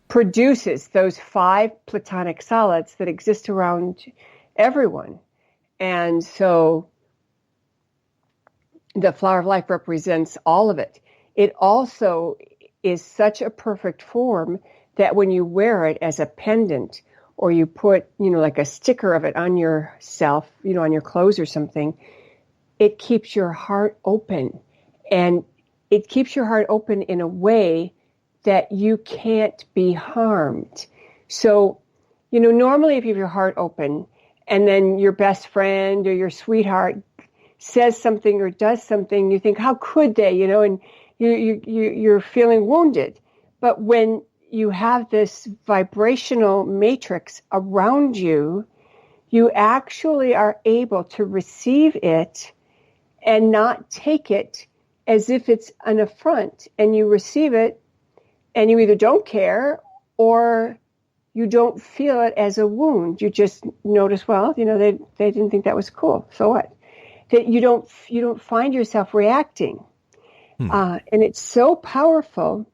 produces those 5 platonic solids that exist around everyone. And so the flower of life represents all of it. It also is such a perfect form that when you wear it as a pendant, or you put, like a sticker of it on yourself, on your clothes or something, it keeps your heart open. And it keeps your heart open in a way that you can't be harmed. So, normally if you have your heart open and then your best friend or your sweetheart says something or does something, you think, how could they, and you're feeling wounded. But when you have this vibrational matrix around you, you actually are able to receive it and not take it as if it's an affront, and you receive it and you either don't care or you don't feel it as a wound. You just notice, well, they didn't think that was cool. So what? That you don't find yourself reacting. And it's so powerful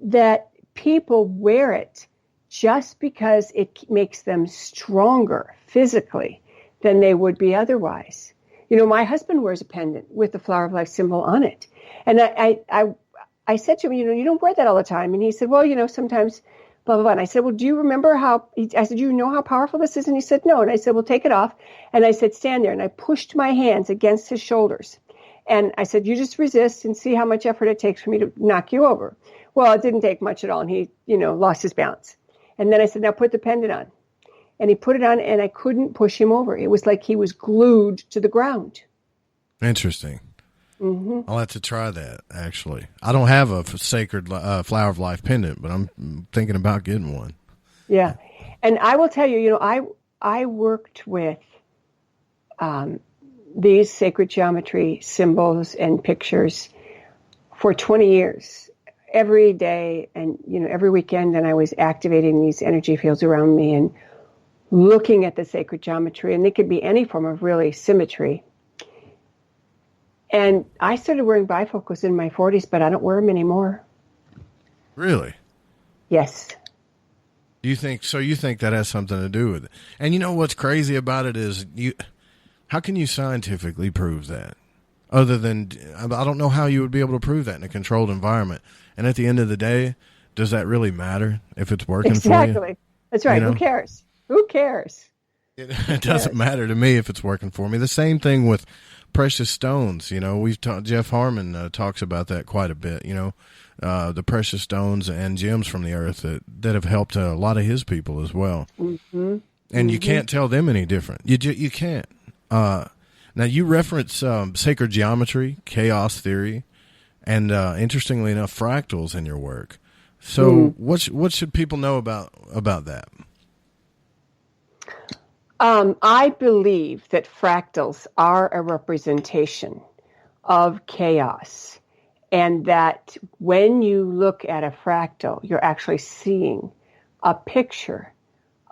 that people wear it just because it makes them stronger physically than they would be otherwise. My husband wears a pendant with the flower of life symbol on it. And I said to him, you don't wear that all the time. And he said, well, sometimes blah, blah, blah. And I said, well, do you remember I said, do you know how powerful this is? And he said, no. And I said, well, take it off. And I said, stand there. And I pushed my hands against his shoulders. And I said, you just resist and see how much effort it takes for me to knock you over. Well, it didn't take much at all. And he, lost his balance. And then I said, now put the pendant on. And he put it on, and I couldn't push him over. It was like he was glued to the ground. Interesting. I'll have to try that, actually. I don't have a sacred Flower of Life pendant, but I'm thinking about getting one. Yeah. And I will tell you, I worked with these sacred geometry symbols and pictures for 20 years, every day and, every weekend. And I was activating these energy fields around me and looking at the sacred geometry. And it could be any form of really symmetry. And I started wearing bifocals in my 40s, but I don't wear them anymore. Really? Yes. You think that has something to do with it? And you know what's crazy about it is how can you scientifically prove that? Other than, I don't know how you would be able to prove that in a controlled environment. And at the end of the day, does that really matter if it's working for you? Exactly. That's right. Who cares? Who cares? It doesn't matter to me if it's working for me. The same thing with precious stones. We've talked, Jeff Harmon talks about that quite a bit, the precious stones and gems from the earth that have helped a lot of his people as well. Mm-hmm. And you can't tell them any different. You can't. Now, you reference sacred geometry, chaos theory, and interestingly enough, fractals in your work. So what should people know about that? I believe that fractals are a representation of chaos, and that when you look at a fractal, you're actually seeing a picture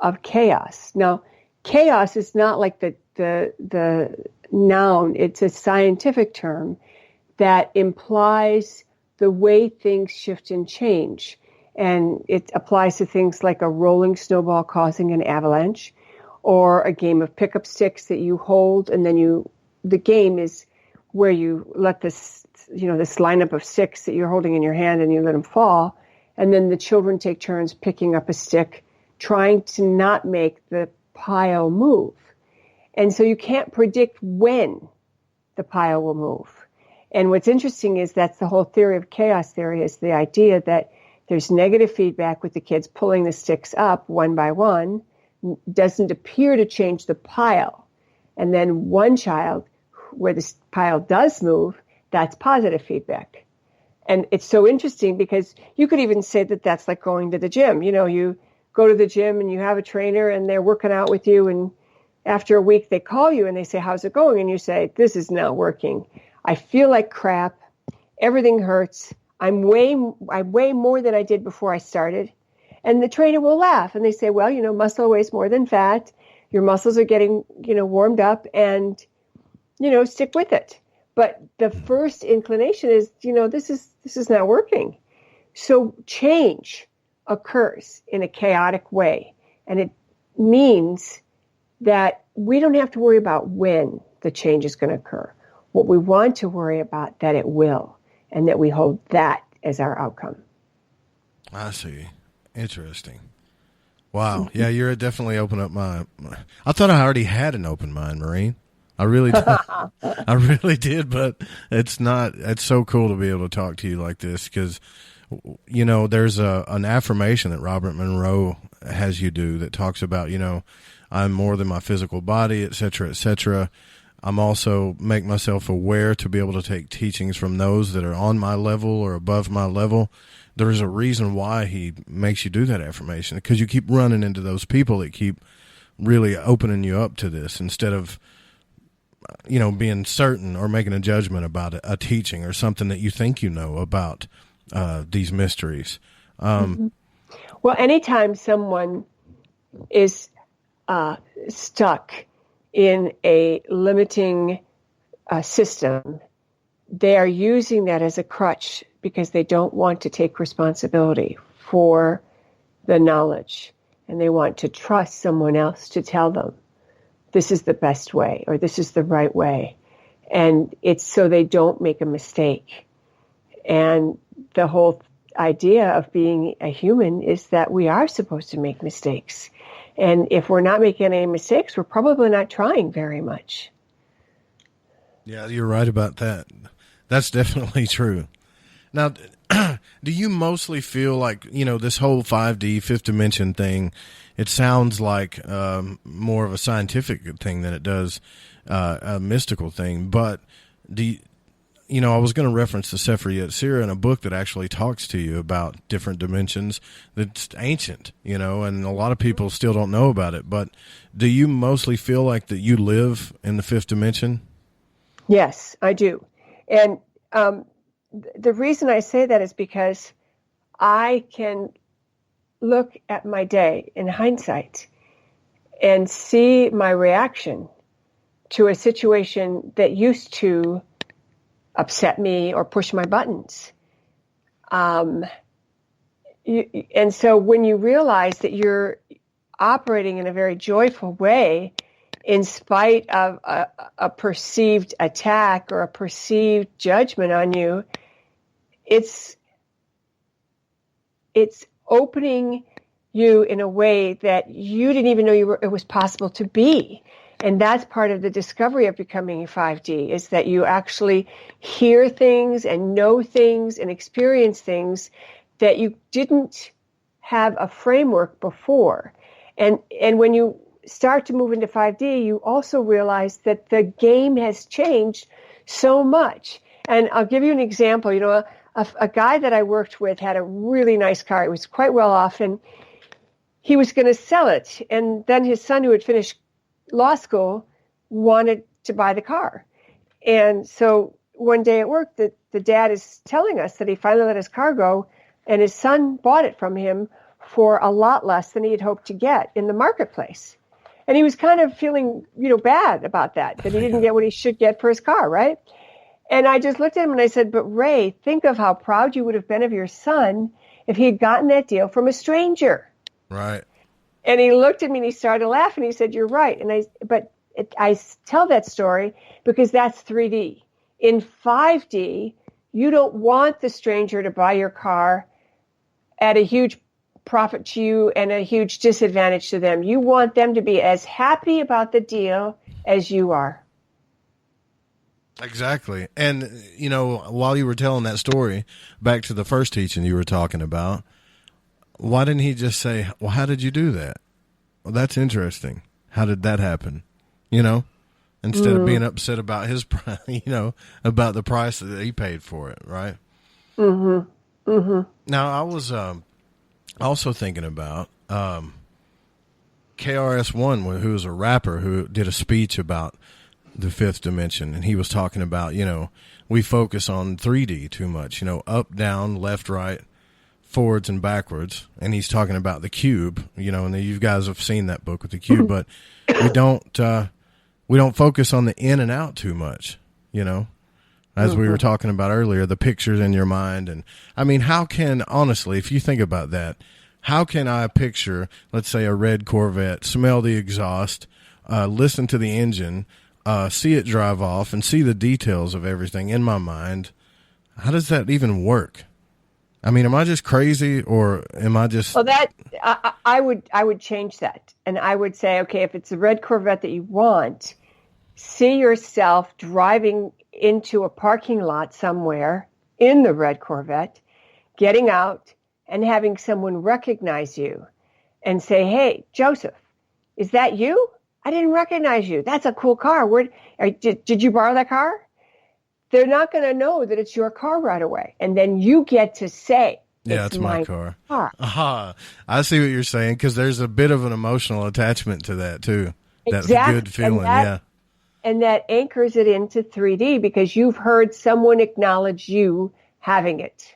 of chaos. Now, chaos is not like the noun. It's a scientific term that implies the way things shift and change. And it applies to things like a rolling snowball causing an avalanche, or a game of pickup sticks that you hold, and then the game is where you let this lineup of sticks that you're holding in your hand and you let them fall. And then the children take turns picking up a stick, trying to not make the pile move. And so you can't predict when the pile will move. And what's interesting is that's the whole theory of chaos theory, is the idea that there's negative feedback with the kids pulling the sticks up one by one, doesn't appear to change the pile. And then one child, where the pile does move, that's positive feedback. And it's so interesting because you could even say that that's like going to the gym. You go to the gym and you have a trainer and they're working out with you, and after a week they call you and they say, how's it going? And you say, this is not working. I feel like crap. Everything hurts. I weigh more than I did before I started. And the trainer will laugh and they say, well, muscle weighs more than fat. Your muscles are getting, warmed up, and, stick with it. But the first inclination is, this is not working. So change occurs in a chaotic way. And it means that we don't have to worry about when the change is going to occur. What we want to worry about, that it will, and that we hold that as our outcome. I see. Interesting. Wow. Yeah, you're definitely open up my. I thought I already had an open mind, Maureen. I really did. I really did, but it's not. It's so cool to be able to talk to you like this because, there's an affirmation that Robert Monroe has you do that talks about, I'm more than my physical body, et cetera, et cetera. I'm also make myself aware to be able to take teachings from those that are on my level or above my level. There's a reason why he makes you do that affirmation, because you keep running into those people that keep really opening you up to this instead of, being certain or making a judgment about a teaching or something that you think about these mysteries. Well, anytime someone is stuck in a limiting system, they are using that as a crutch because they don't want to take responsibility for the knowledge, and they want to trust someone else to tell them this is the best way or this is the right way. And it's so they don't make a mistake. And the whole idea of being a human is that we are supposed to make mistakes. And if we're not making any mistakes, we're probably not trying very much. Yeah, you're right about that. That's definitely true. Now, do you mostly feel like, this whole 5D, fifth dimension thing, it sounds like more of a scientific thing than it does a mystical thing. But I was going to reference the Sefer Yetzirah in a book that actually talks to you about different dimensions that's ancient, and a lot of people still don't know about it. But do you mostly feel like that you live in the fifth dimension? Yes, I do. And the reason I say that is because I can look at my day in hindsight and see my reaction to a situation that used to upset me or push my buttons. And so when you realize that you're operating in a very joyful way, in spite of a perceived attack or a perceived judgment on you, it's opening you in a way that you didn't even know it was possible to be. And that's part of the discovery of becoming 5D, is that you actually hear things and know things and experience things that you didn't have a framework before. And when you start to move into 5D, you also realize that the game has changed so much. And I'll give you an example. A guy that I worked with had a really nice car. He was quite well off, and he was going to sell it. And then his son, who had finished law school, wanted to buy the car. And so one day at work, the dad is telling us that he finally let his car go, and his son bought it from him for a lot less than he had hoped to get in the marketplace. And he was kind of feeling, bad about that he didn't get what he should get for his car, right? And I just looked at him and I said, but Ray, think of how proud you would have been of your son if he had gotten that deal from a stranger. Right. And he looked at me and he started laughing. He said, you're right. And I tell that story because that's 3D. In 5D, you don't want the stranger to buy your car at a huge profit to you and a huge disadvantage to them. You want them to be as happy about the deal as you are. Exactly. And, while you were telling that story, back to the first teaching you were talking about, why didn't he just say, well, how did you do that? Well, that's interesting. How did that happen? Instead of being upset about his, about the price that he paid for it, right? Mm-hmm. Mm-hmm. Now, I was also thinking about KRS-One, who was a rapper who did a speech about the fifth dimension, and he was talking about, we focus on 3D too much, up, down, left, right, forwards and backwards, and he's talking about the cube, and you guys have seen that book with the cube, but we don't focus on the in and out too much, as we were talking about earlier, the pictures in your mind. And I mean, how can, honestly, if you think about that, how can I picture, let's say, a red Corvette, smell the exhaust, listen to the engine, see it drive off, and see the details of everything in my mind? How does that even work? I mean, am I just crazy, or am I just... Well, I would change that. And I would say, okay, if it's a red Corvette that you want, see yourself driving into a parking lot somewhere in the red Corvette, getting out and having someone recognize you and say, hey, Joseph, is that you? I didn't recognize you. That's a cool car. Did you borrow that car? They're not going to know that it's your car right away. And then you get to say, it's my car. I see what you're saying, because there's a bit of an emotional attachment to that, too. That's a good feeling, yeah. And that anchors it into 3D because you've heard someone acknowledge you having it.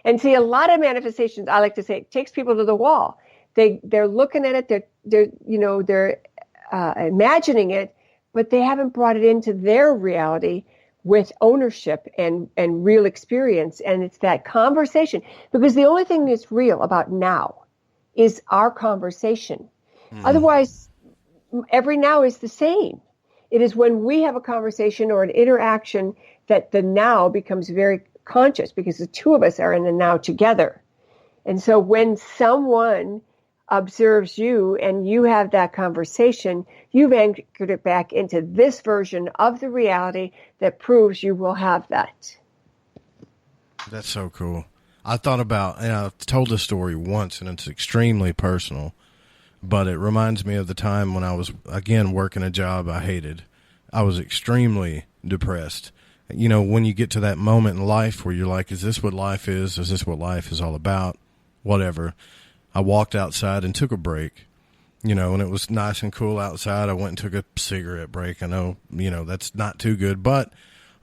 And see, a lot of manifestations, I like to say, it takes people to the wall. They're looking at it, they're imagining it, but they haven't brought it into their reality with ownership and real experience. And it's that conversation, because the only thing that's real about now is our conversation. Otherwise, every now is the same. It is when we have a conversation or an interaction that the now becomes very conscious, because the two of us are in the now together. And so when someone observes you and you have that conversation, you've anchored it back into this version of the reality that proves you will have that. That's so cool. I thought about, and I've told this story once, and it's extremely personal, but it reminds me of the time when I was, again, working a job I hated. I was extremely depressed, you know, when you get to that moment in life where you're like, is this what life is? Is this what life is all about? Whatever. I walked outside and took a break, you know, and it was nice and cool outside. I went and took a cigarette break. I know, you know, that's not too good, but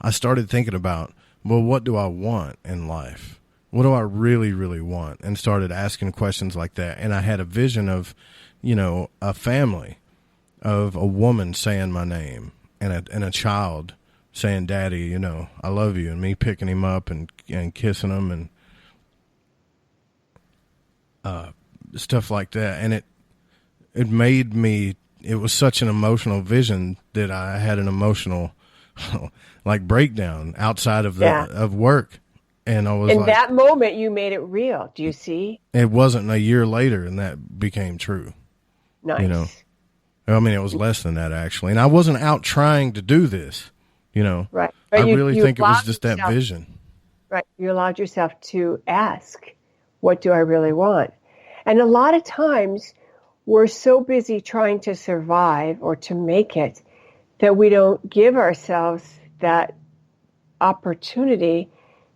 I started thinking about, well, what do I want in life? What do I really, really want? And started asking questions like that. And I had a vision of, you know, a family, of a woman saying my name and a child saying, Daddy, you know, I love you, and me picking him up and kissing him and stuff like that. And it made me, it was such an emotional vision that I had an emotional like breakdown outside of of work. And I was in like, that moment, you made it real. Do you see? It wasn't a year later, and that became true. Nice. You know, I mean, it was less than that actually. And I wasn't out trying to do this, you know, right. But I really think it was just that vision. Right. You allowed yourself to ask, what do I really want? And a lot of times we're so busy trying to survive or to make it that we don't give ourselves that opportunity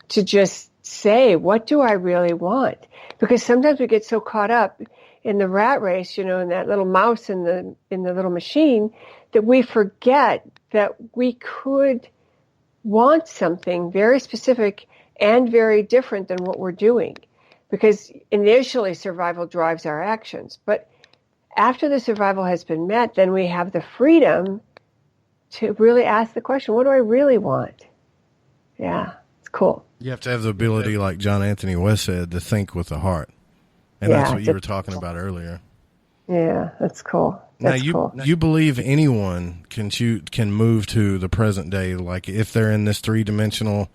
to just say, what do I really want? Because sometimes we get so caught up in the rat race, you know, in that little mouse in the little machine, that we forget that we could want something very specific and very different than what we're doing. Because initially survival drives our actions. But after the survival has been met, then we have the freedom to really ask the question, what do I really want? Yeah, it's cool. You have to have the ability, like John Anthony West said, to think with the heart. And that's what you were talking about earlier. Yeah, that's cool. That's now, you believe anyone can move to the present day, like if they're in this 3-dimensional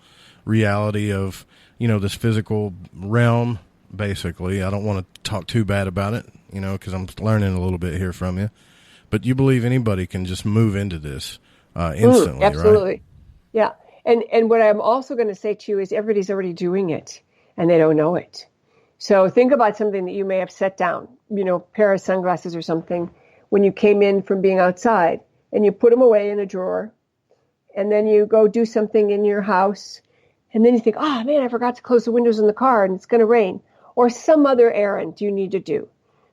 reality of, you know, this physical realm, basically. I don't want to talk too bad about it, you know, because I'm learning a little bit here from you. But you believe anybody can just move into this instantly, absolutely. right? Yeah. And what I'm also going to say to you is everybody's already doing it, and they don't know it. So think about something that you may have set down, you know, a pair of sunglasses or something, when you came in from being outside, and you put them away in a drawer, and then you go do something in your house, and then you think, oh, man, I forgot to close the windows in the car, and it's going to rain, or some other errand you need to do.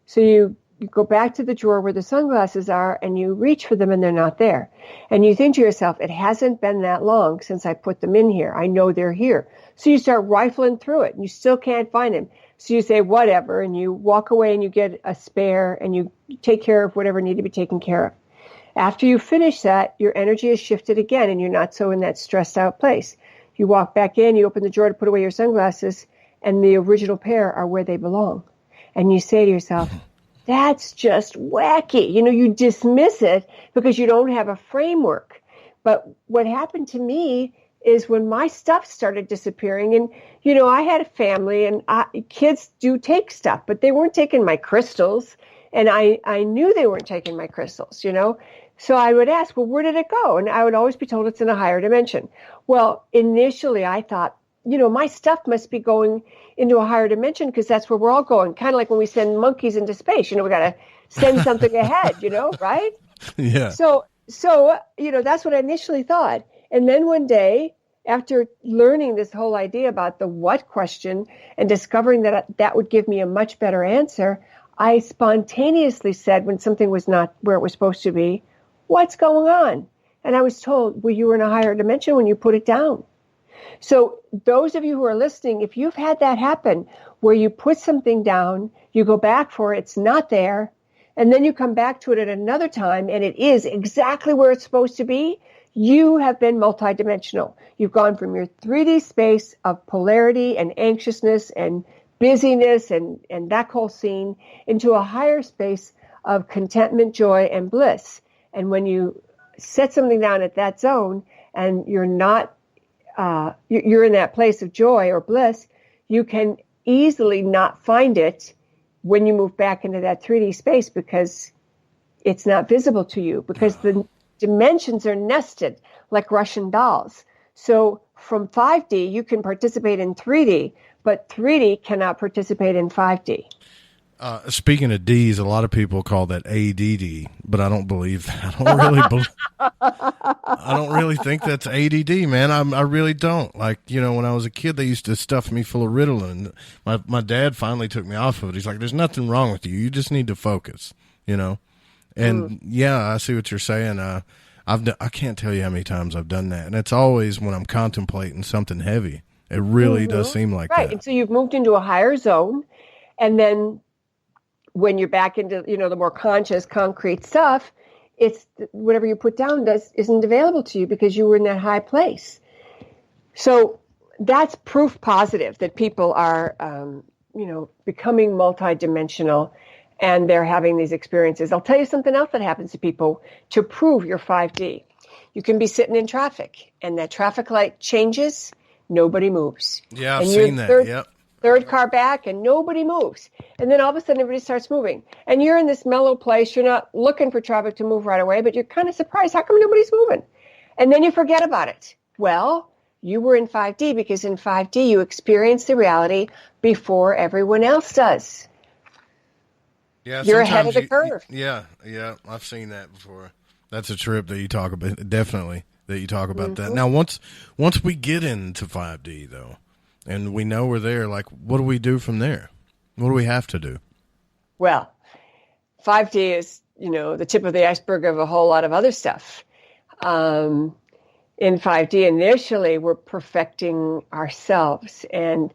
So you go back to the drawer where the sunglasses are, and you reach for them, and they're not there. And you think to yourself, it hasn't been that long since I put them in here. I know they're here. So you start rifling through it, and you still can't find them. So you say, whatever, and you walk away, and you get a spare, and you take care of whatever needed to be taken care of. After you finish that, your energy is shifted again, and you're not so in that stressed out place. You walk back in, you open the drawer to put away your sunglasses, and the original pair are where they belong. And you say to yourself, that's just wacky. You know, you dismiss it because you don't have a framework. But what happened to me is when my stuff started disappearing, and, you know, I had a family, and kids do take stuff, but they weren't taking my crystals. And I knew they weren't taking my crystals, you know. So I would ask, well, where did it go? And I would always be told it's in a higher dimension. Well, initially I thought, you know, my stuff must be going into a higher dimension because that's where we're all going. Kind of like when we send monkeys into space, you know, we got to send something ahead, you know, right? Yeah. So, you know, that's what I initially thought. And then one day, after learning this whole idea about the what question and discovering that that would give me a much better answer, I spontaneously said, when something was not where it was supposed to be, what's going on? And I was told, well, you were in a higher dimension when you put it down. So those of you who are listening, if you've had that happen, where you put something down, you go back for it, it's not there, and then you come back to it at another time, and it is exactly where it's supposed to be, you have been multidimensional. You've gone from your 3D space of polarity and anxiousness and busyness and that whole scene into a higher space of contentment, joy, and bliss. And when you set something down at that zone and you're not, you're in that place of joy or bliss, you can easily not find it when you move back into that 3D space because it's not visible to you, because the dimensions are nested like Russian dolls. So from 5D, you can participate in 3D, but 3D cannot participate in 5D. Speaking of D's, a lot of people call that ADD, but I don't believe that. I don't really think that's ADD, man. I really don't. Like, when I was a kid, they used to stuff me full of Ritalin. My dad finally took me off of it. He's like, "There's nothing wrong with you. You just need to focus," And yeah, I see what you're saying. I can't tell you how many times I've done that, and it's always when I'm contemplating something heavy. It really does seem like right. that. And so you've moved into a higher zone, and then when you're back into, the more conscious, concrete stuff, it's whatever you put down isn't available to you because you were in that high place. So that's proof positive that people are, becoming multidimensional and they're having these experiences. I'll tell you something else that happens to people to prove you're 5D. You can be sitting in traffic and that traffic light changes, nobody moves. Yeah, I've seen that. Yep. Third car back and nobody moves. And then all of a sudden everybody starts moving. And you're in this mellow place. You're not looking for traffic to move right away, but you're kind of surprised. How come nobody's moving? And then you forget about it. Well, you were in 5D because in 5D you experience the reality before everyone else does. Yeah, you're ahead of the curve. Yeah, I've seen that before. That's a trip that you talk about. Definitely that you talk about that. Now, once we get into 5D though, and we know we're there, like, what do we do from there? What do we have to do? Well, 5D is, the tip of the iceberg of a whole lot of other stuff. In 5D, initially, we're perfecting ourselves and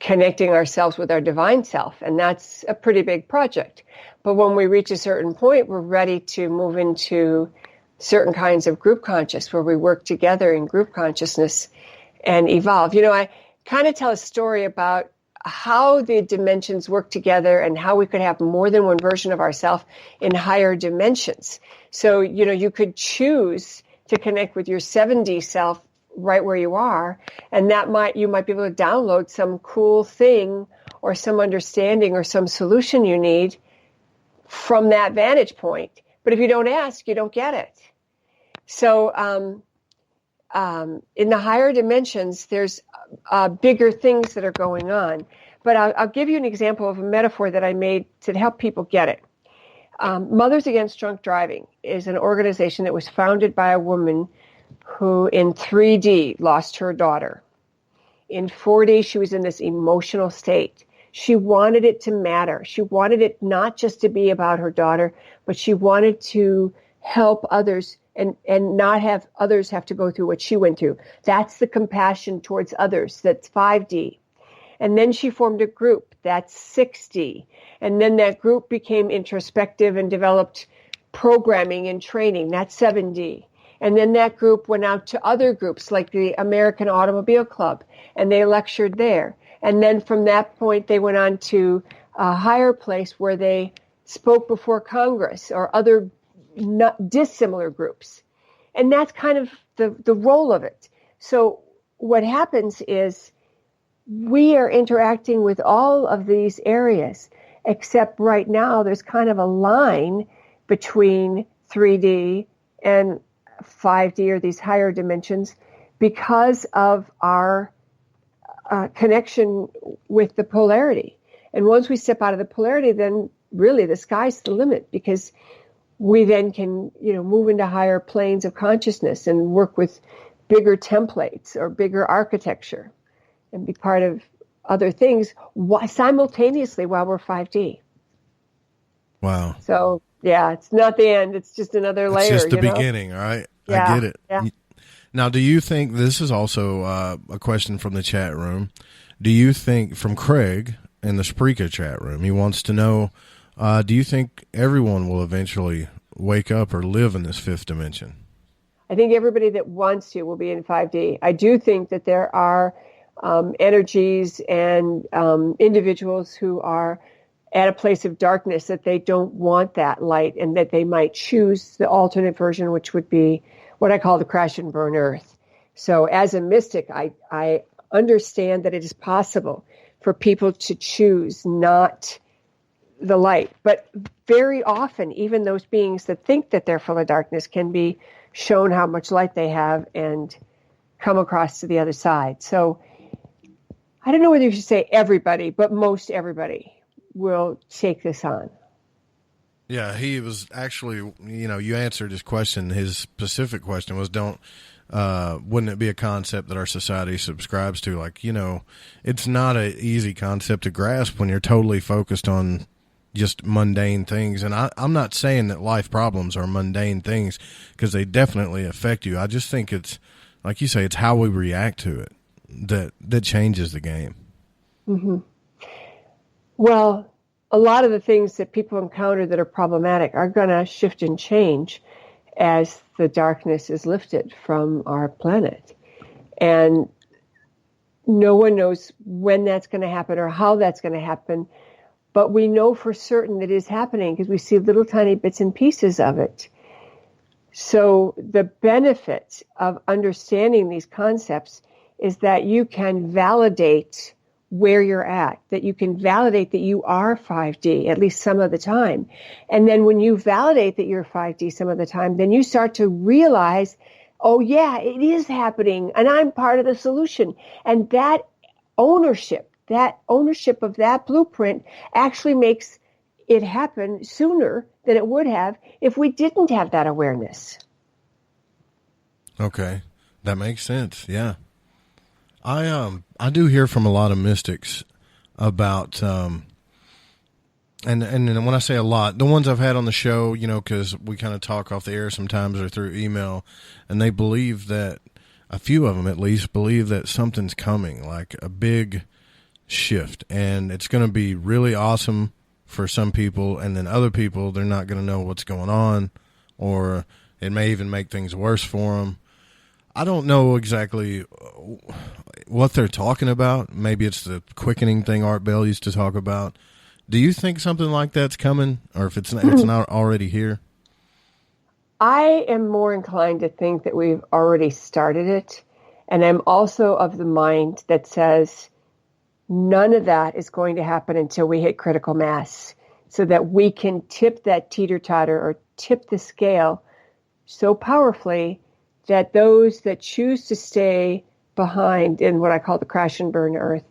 connecting ourselves with our divine self, and that's a pretty big project. But when we reach a certain point, we're ready to move into certain kinds of group conscious where we work together in group consciousness and evolve. I kind of tell a story about how the dimensions work together and how we could have more than one version of ourselves in higher dimensions. So, you could choose to connect with your 7D self right where you are, and you might be able to download some cool thing or some understanding or some solution you need from that vantage point. But if you don't ask, you don't get it. So, in the higher dimensions, there's bigger things that are going on. But I'll give you an example of a metaphor that I made to help people get it. Mothers Against Drunk Driving is an organization that was founded by a woman who in 3D lost her daughter. In 4D, she was in this emotional state. She wanted it to matter. She wanted it not just to be about her daughter, but she wanted to help others and not have others have to go through what she went through. That's the compassion towards others. That's 5D. And then she formed a group. That's 6D. And then that group became introspective and developed programming and training. That's 7D. And then that group went out to other groups like the American Automobile Club, and they lectured there. And then from that point, they went on to a higher place where they spoke before Congress or other not dissimilar groups. And that's kind of the role of it. So what happens is we are interacting with all of these areas, except right now there's kind of a line between 3D and 5D or these higher dimensions because of our connection with the polarity. And once we step out of the polarity, then really the sky's the limit because we then can, move into higher planes of consciousness and work with bigger templates or bigger architecture and be part of other things simultaneously while we're 5D. Wow. So, yeah, it's not the end. It's just another layer. It's just the beginning, all right? Yeah, I get it. Yeah. Now, do you think, this is also a question from the chat room, do you think, from Craig in the Spreaker chat room, he wants to know, do you think everyone will eventually wake up or live in this fifth dimension? I think everybody that wants to will be in 5D. I do think that there are energies and individuals who are at a place of darkness that they don't want that light and that they might choose the alternate version, which would be what I call the crash and burn earth. So as a mystic, I understand that it is possible for people to choose not the light. But very often, even those beings that think that they're full of darkness can be shown how much light they have and come across to the other side. So I don't know whether you should say everybody, but most everybody will take this on. Yeah, he was actually, you answered his question. His specific question was, wouldn't it be a concept that our society subscribes to? Like, it's not an easy concept to grasp when you're totally focused on just mundane things. And I'm not saying that life problems are mundane things, because they definitely affect you. I just think it's, like you say, it's how we react to it that changes the game. Mm-hmm. Well, a lot of the things that people encounter that are problematic are going to shift and change as the darkness is lifted from our planet. And no one knows when that's going to happen or how that's going to happen, but we know for certain that it is happening because we see little tiny bits and pieces of it. So the benefit of understanding these concepts is that you can validate where you're at, that you can validate that you are 5D, at least some of the time. And then when you validate that you're 5D some of the time, then you start to realize, oh yeah, it is happening and I'm part of the solution. And that ownership of that blueprint actually makes it happen sooner than it would have if we didn't have that awareness. Okay. That makes sense. Yeah. I do hear from a lot of mystics about, and when I say a lot, the ones I've had on the show, because we kind of talk off the air sometimes or through email, and they believe that, a few of them at least, believe that something's coming, like a big shift, and it's going to be really awesome for some people, and then other people, they're not going to know what's going on, or it may even make things worse for them. I don't know exactly what they're talking about. Maybe it's the quickening thing Art Bell used to talk about. Do you think something like that's coming, or if it's not already here? I am more inclined to think that we've already started it, and I'm also of the mind that says none of that is going to happen until we hit critical mass, so that we can tip that teeter-totter or tip the scale so powerfully that those that choose to stay behind in what I call the crash and burn earth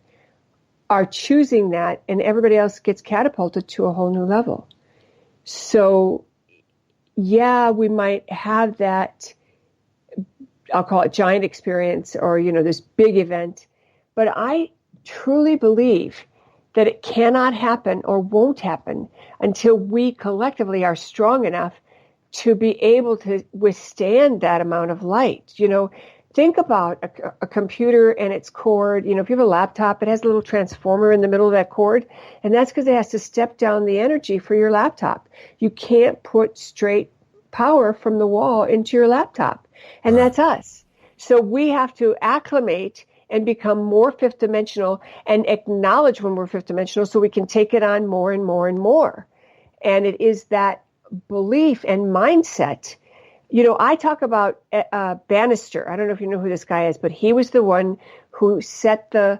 are choosing that, and everybody else gets catapulted to a whole new level. So, yeah, we might have that, I'll call it giant experience or, this big event, but I truly believe that it cannot happen or won't happen until we collectively are strong enough to be able to withstand that amount of light. Think about a computer and its cord. If you have a laptop, it has a little transformer in the middle of that cord, and that's because it has to step down the energy for your laptop. You can't put straight power from the wall into your laptop, and that's us. So we have to acclimate and become more fifth dimensional and acknowledge when we're fifth dimensional so we can take it on more and more and more. And it is that belief and mindset. I talk about Bannister. I don't know if you know who this guy is, but he was the one who set the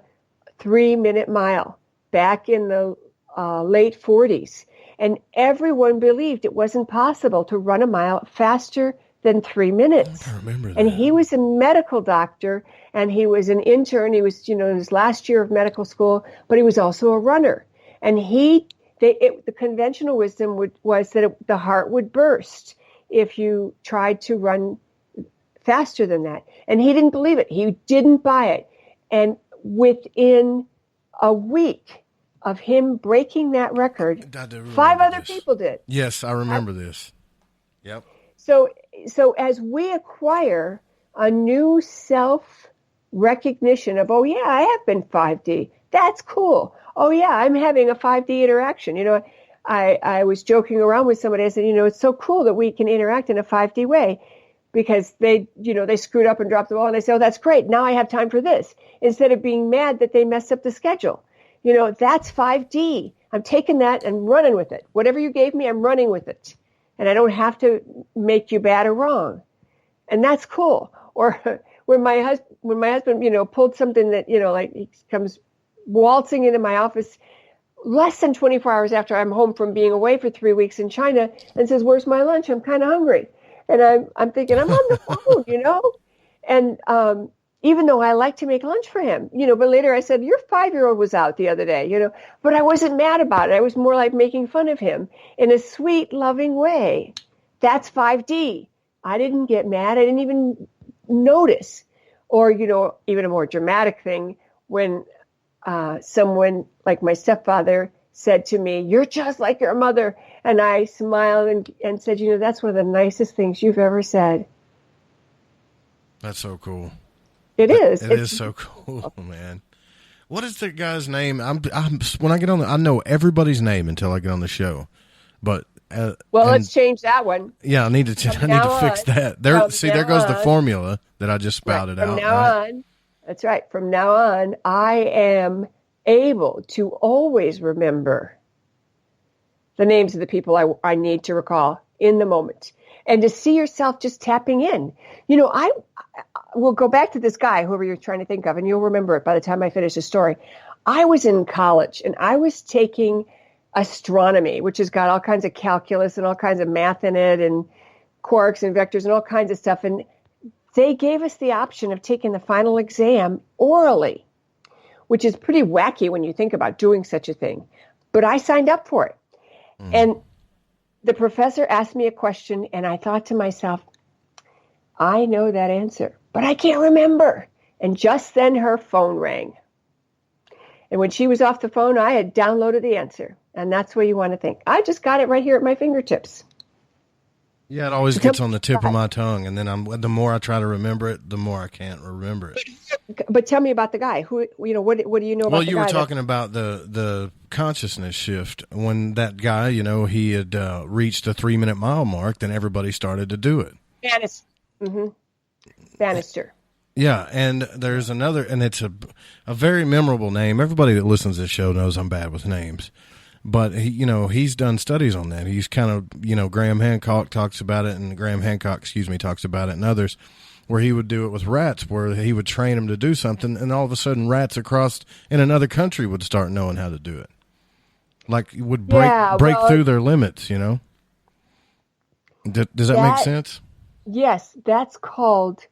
3-minute mile back in the late 40s. And everyone believed it wasn't possible to run a mile faster than 3 minutes. I remember that. And he was a medical doctor, and he was an intern. He was, in his last year of medical school, but he was also a runner. And the conventional wisdom was that the heart would burst if you tried to run faster than that. And he didn't believe it. He didn't buy it. And within a week of him breaking that record, 5 other people did. Yes, I remember this. Yep. So as we acquire a new self-recognition of, oh, yeah, I have been 5D. That's cool. Oh, yeah, I'm having a 5D interaction. I was joking around with somebody. I said, it's so cool that we can interact in a 5D way because they screwed up and dropped the ball. And I said, oh, that's great. Now I have time for this. Instead of being mad that they messed up the schedule. That's 5D. I'm taking that and running with it. Whatever you gave me, I'm running with it. And I don't have to make you bad or wrong. And that's cool. Or when my husband, pulled something that, like he comes waltzing into my office less than 24 hours after I'm home from being away for 3 weeks in China and says, where's my lunch? I'm kind of hungry. And I'm thinking, I'm on the phone, And even though I like to make lunch for him, but later I said, your 5-year-old was out the other day, but I wasn't mad about it. I was more like making fun of him in a sweet, loving way. That's 5D. I didn't get mad. I didn't even notice. Or, even a more dramatic thing when someone like my stepfather said to me, you're just like your mother. And I smiled and said, that's one of the nicest things you've ever said. That's so cool. It is. It is so cool, man. What is the guy's name? When I get on, I know everybody's name until I get on the show. But let's change that one. Yeah, I need to fix that. There goes the formula that I just spouted out. From now on, that's right. From now on, I am able to always remember the names of the people I need to recall in the moment, and to see yourself just tapping in. I will go back to this guy, whoever you're trying to think of, and you'll remember it by the time I finish the story. I was in college, and I was taking astronomy, which has got all kinds of calculus and all kinds of math in it, and quarks and vectors and all kinds of stuff. And they gave us the option of taking the final exam orally, which is pretty wacky when you think about doing such a thing. But I signed up for it. And the professor asked me a question, and I thought to myself, I know that answer, but I can't remember. And just then her phone rang. And when she was off the phone, I had downloaded the answer. And that's where you want to think. I just got it right here at my fingertips. Yeah, it always gets on the tip of my tongue. And then the more I try to remember it, the more I can't remember it. But tell me about the guy. What do you know about the guy? Well, you were talking about the consciousness shift. When that guy, he had reached the 3-minute mile mark, then everybody started to do it. Bannister. Yeah, and there's another, and it's a very memorable name. Everybody that listens to this show knows I'm bad with names. But, he's done studies on that. He's kind of, Graham Hancock talks about it, and talks about it, and others, where he would do it with rats, where he would train them to do something, and all of a sudden rats across in another country would start knowing how to do it. Like, would break through their limits, Does that make sense? Yes, that's called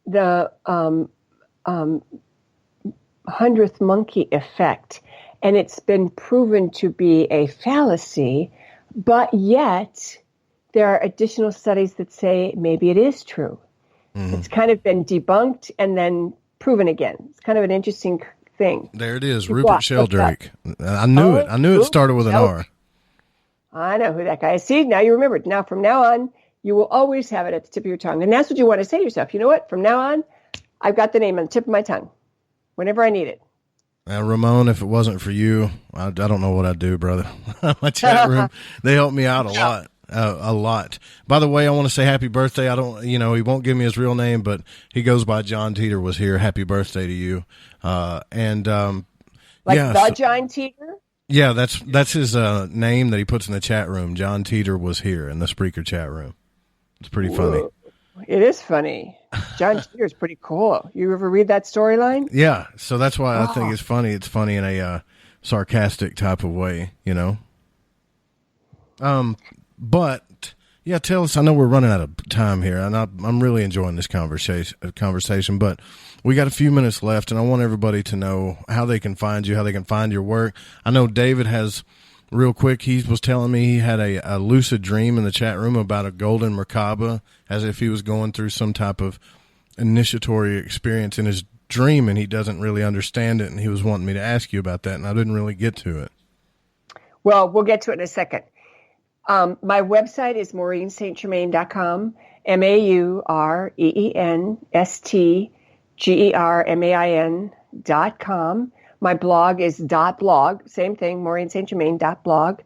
the 100th monkey effect. And it's been proven to be a fallacy, but yet there are additional studies that say maybe it is true. It's kind of been debunked and then proven again. It's kind of an interesting thing. There it is, Rupert Sheldrake. I knew it. I knew it started with an R. I know who that guy is. See, now you remember it. Now, from now on, you will always have it at the tip of your tongue. And that's what you want to say to yourself. You know what? From now on, I've got the name on the tip of my tongue whenever I need it. Ramon, if it wasn't for you, I don't know what I'd do, brother. My chat room, they help me out a lot. By the way, I want to say happy birthday. I don't, he won't give me his real name, but he goes by John Teeter was here. Happy birthday to you. John Teeter? Yeah, that's his name that he puts in the chat room. John Teeter was here in the Spreaker chat room. It's pretty funny. It is funny. John Teeter is pretty cool. You ever read that storyline? Yeah, so that's why I think it's funny. It's funny in a sarcastic type of way, But yeah, tell us. I know we're running out of time here, and I'm really enjoying this conversation. But we got a few minutes left, and I want everybody to know how they can find you, how they can find your work. I know David has. Real quick, he was telling me he had a lucid dream in the chat room about a golden Merkaba, as if he was going through some type of initiatory experience in his dream, and he doesn't really understand it, and he was wanting me to ask you about that, and I didn't really get to it. Well, we'll get to it in a second. My website is MaureenStGermain.com, MaureenStGermain.com. My blog is .blog, same thing, MaureenStGermain.blog.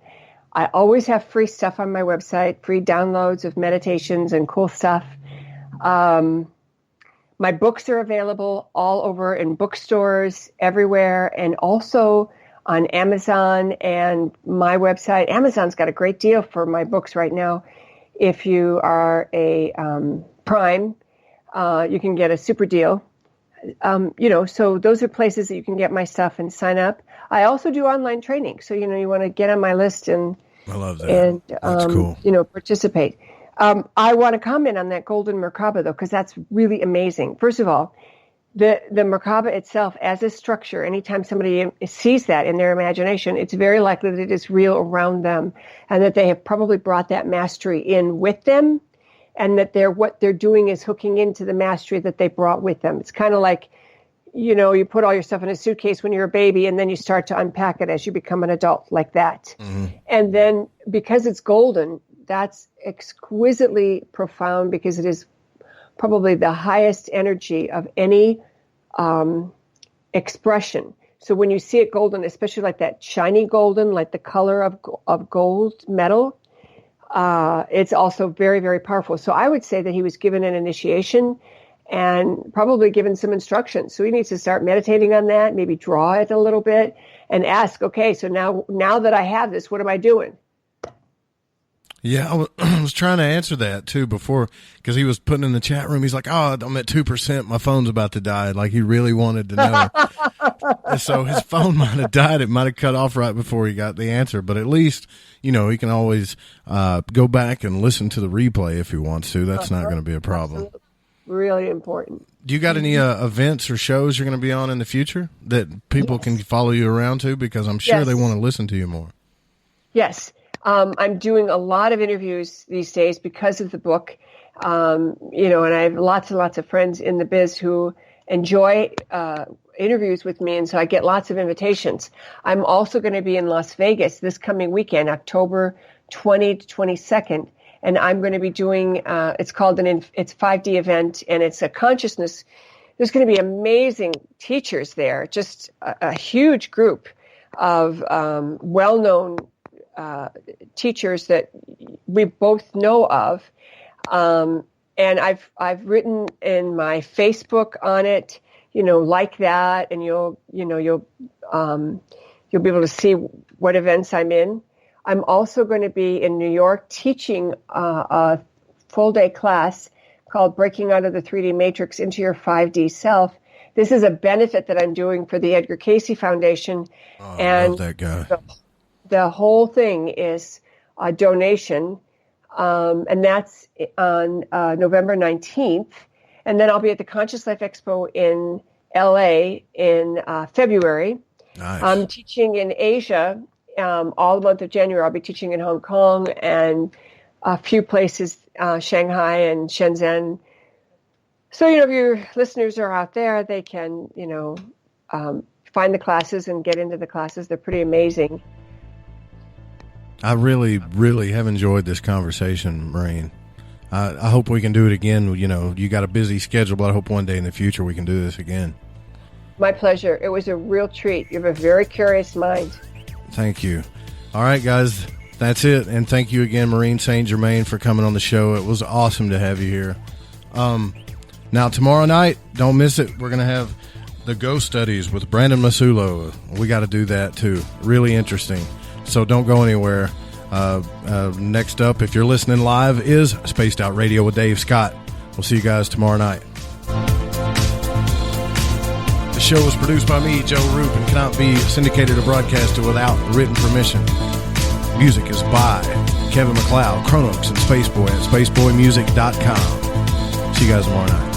I always have free stuff on my website, free downloads of meditations and cool stuff. My books are available all over in bookstores everywhere, and also on Amazon and my website. Amazon's got a great deal for my books right now. If you are a Prime, you can get a super deal. So those are places that you can get my stuff and sign up. I also do online training. So, you want to get on my list and, I love that. And, that's cool. Participate. I want to comment on that golden Merkaba though, because that's really amazing. First of all, The Merkaba itself as a structure, anytime somebody sees that in their imagination, it's very likely that it is real around them and that they have probably brought that mastery in with them and that what they're doing is hooking into the mastery that they brought with them. It's kind of like, you put all your stuff in a suitcase when you're a baby and then you start to unpack it as you become an adult, like that. Mm-hmm. And then because it's golden, that's exquisitely profound because it is probably the highest energy of any expression. So when you see it golden, especially like that shiny golden, like the color of gold metal, it's also very, very powerful. So I would say that he was given an initiation and probably given some instructions. So he needs to start meditating on that, maybe draw it a little bit and ask, okay, so now that I have this, what am I doing? Yeah, I was trying to answer that too before because he was putting in the chat room. He's like, "Oh, I'm at 2%. My phone's about to die." Like he really wanted to know. And so his phone might have died. It might have cut off right before he got the answer. But at least he can always go back and listen to the replay if he wants to. That's not going to be a problem. Absolutely. Really important. Do you got any events or shows you're going to be on in the future that people can follow you around to? Because I'm sure they want to listen to you more. Yes. I'm doing a lot of interviews these days because of the book, and I have lots and lots of friends in the biz who enjoy interviews with me, and so I get lots of invitations. I'm also going to be in Las Vegas this coming weekend, October 20 to 22nd, and I'm going to be doing, it's called it's 5D event, and it's a consciousness. There's going to be amazing teachers there, just a huge group of well-known teachers that we both know of, and I've written in my Facebook on it, like that, and you'll be able to see what events I'm in. I'm also going to be in New York teaching a full day class called Breaking Out of the 3D Matrix into Your 5D Self. This is a benefit that I'm doing for the Edgar Cayce Foundation, and I love that guy. The whole thing is a donation, and that's on November 19th. And then I'll be at the Conscious Life Expo in LA in February. Nice. I'm teaching in Asia all the month of January. I'll be teaching in Hong Kong and a few places, Shanghai and Shenzhen. So, if your listeners are out there, they can, find the classes and get into the classes. They're pretty amazing. I really, really have enjoyed this conversation, Maureen. I hope we can do it again. You got a busy schedule, but I hope one day in the future we can do this again. My pleasure. It was a real treat. You have a very curious mind. Thank you. All right, guys, that's it. And thank you again, Maureen St. Germain, for coming on the show. It was awesome to have you here. Now, tomorrow night, don't miss it. We're going to have the Ghost Studies with Brandon Masulo. We got to do that, too. Really interesting. So don't go anywhere. Next up, if you're listening live, is Spaced Out Radio with Dave Scott. We'll see you guys tomorrow night. The show was produced by me, Joe Roop, and cannot be syndicated or broadcasted without written permission. Music is by Kevin MacLeod, Chronox, and Spaceboy at spaceboymusic.com. See you guys tomorrow night.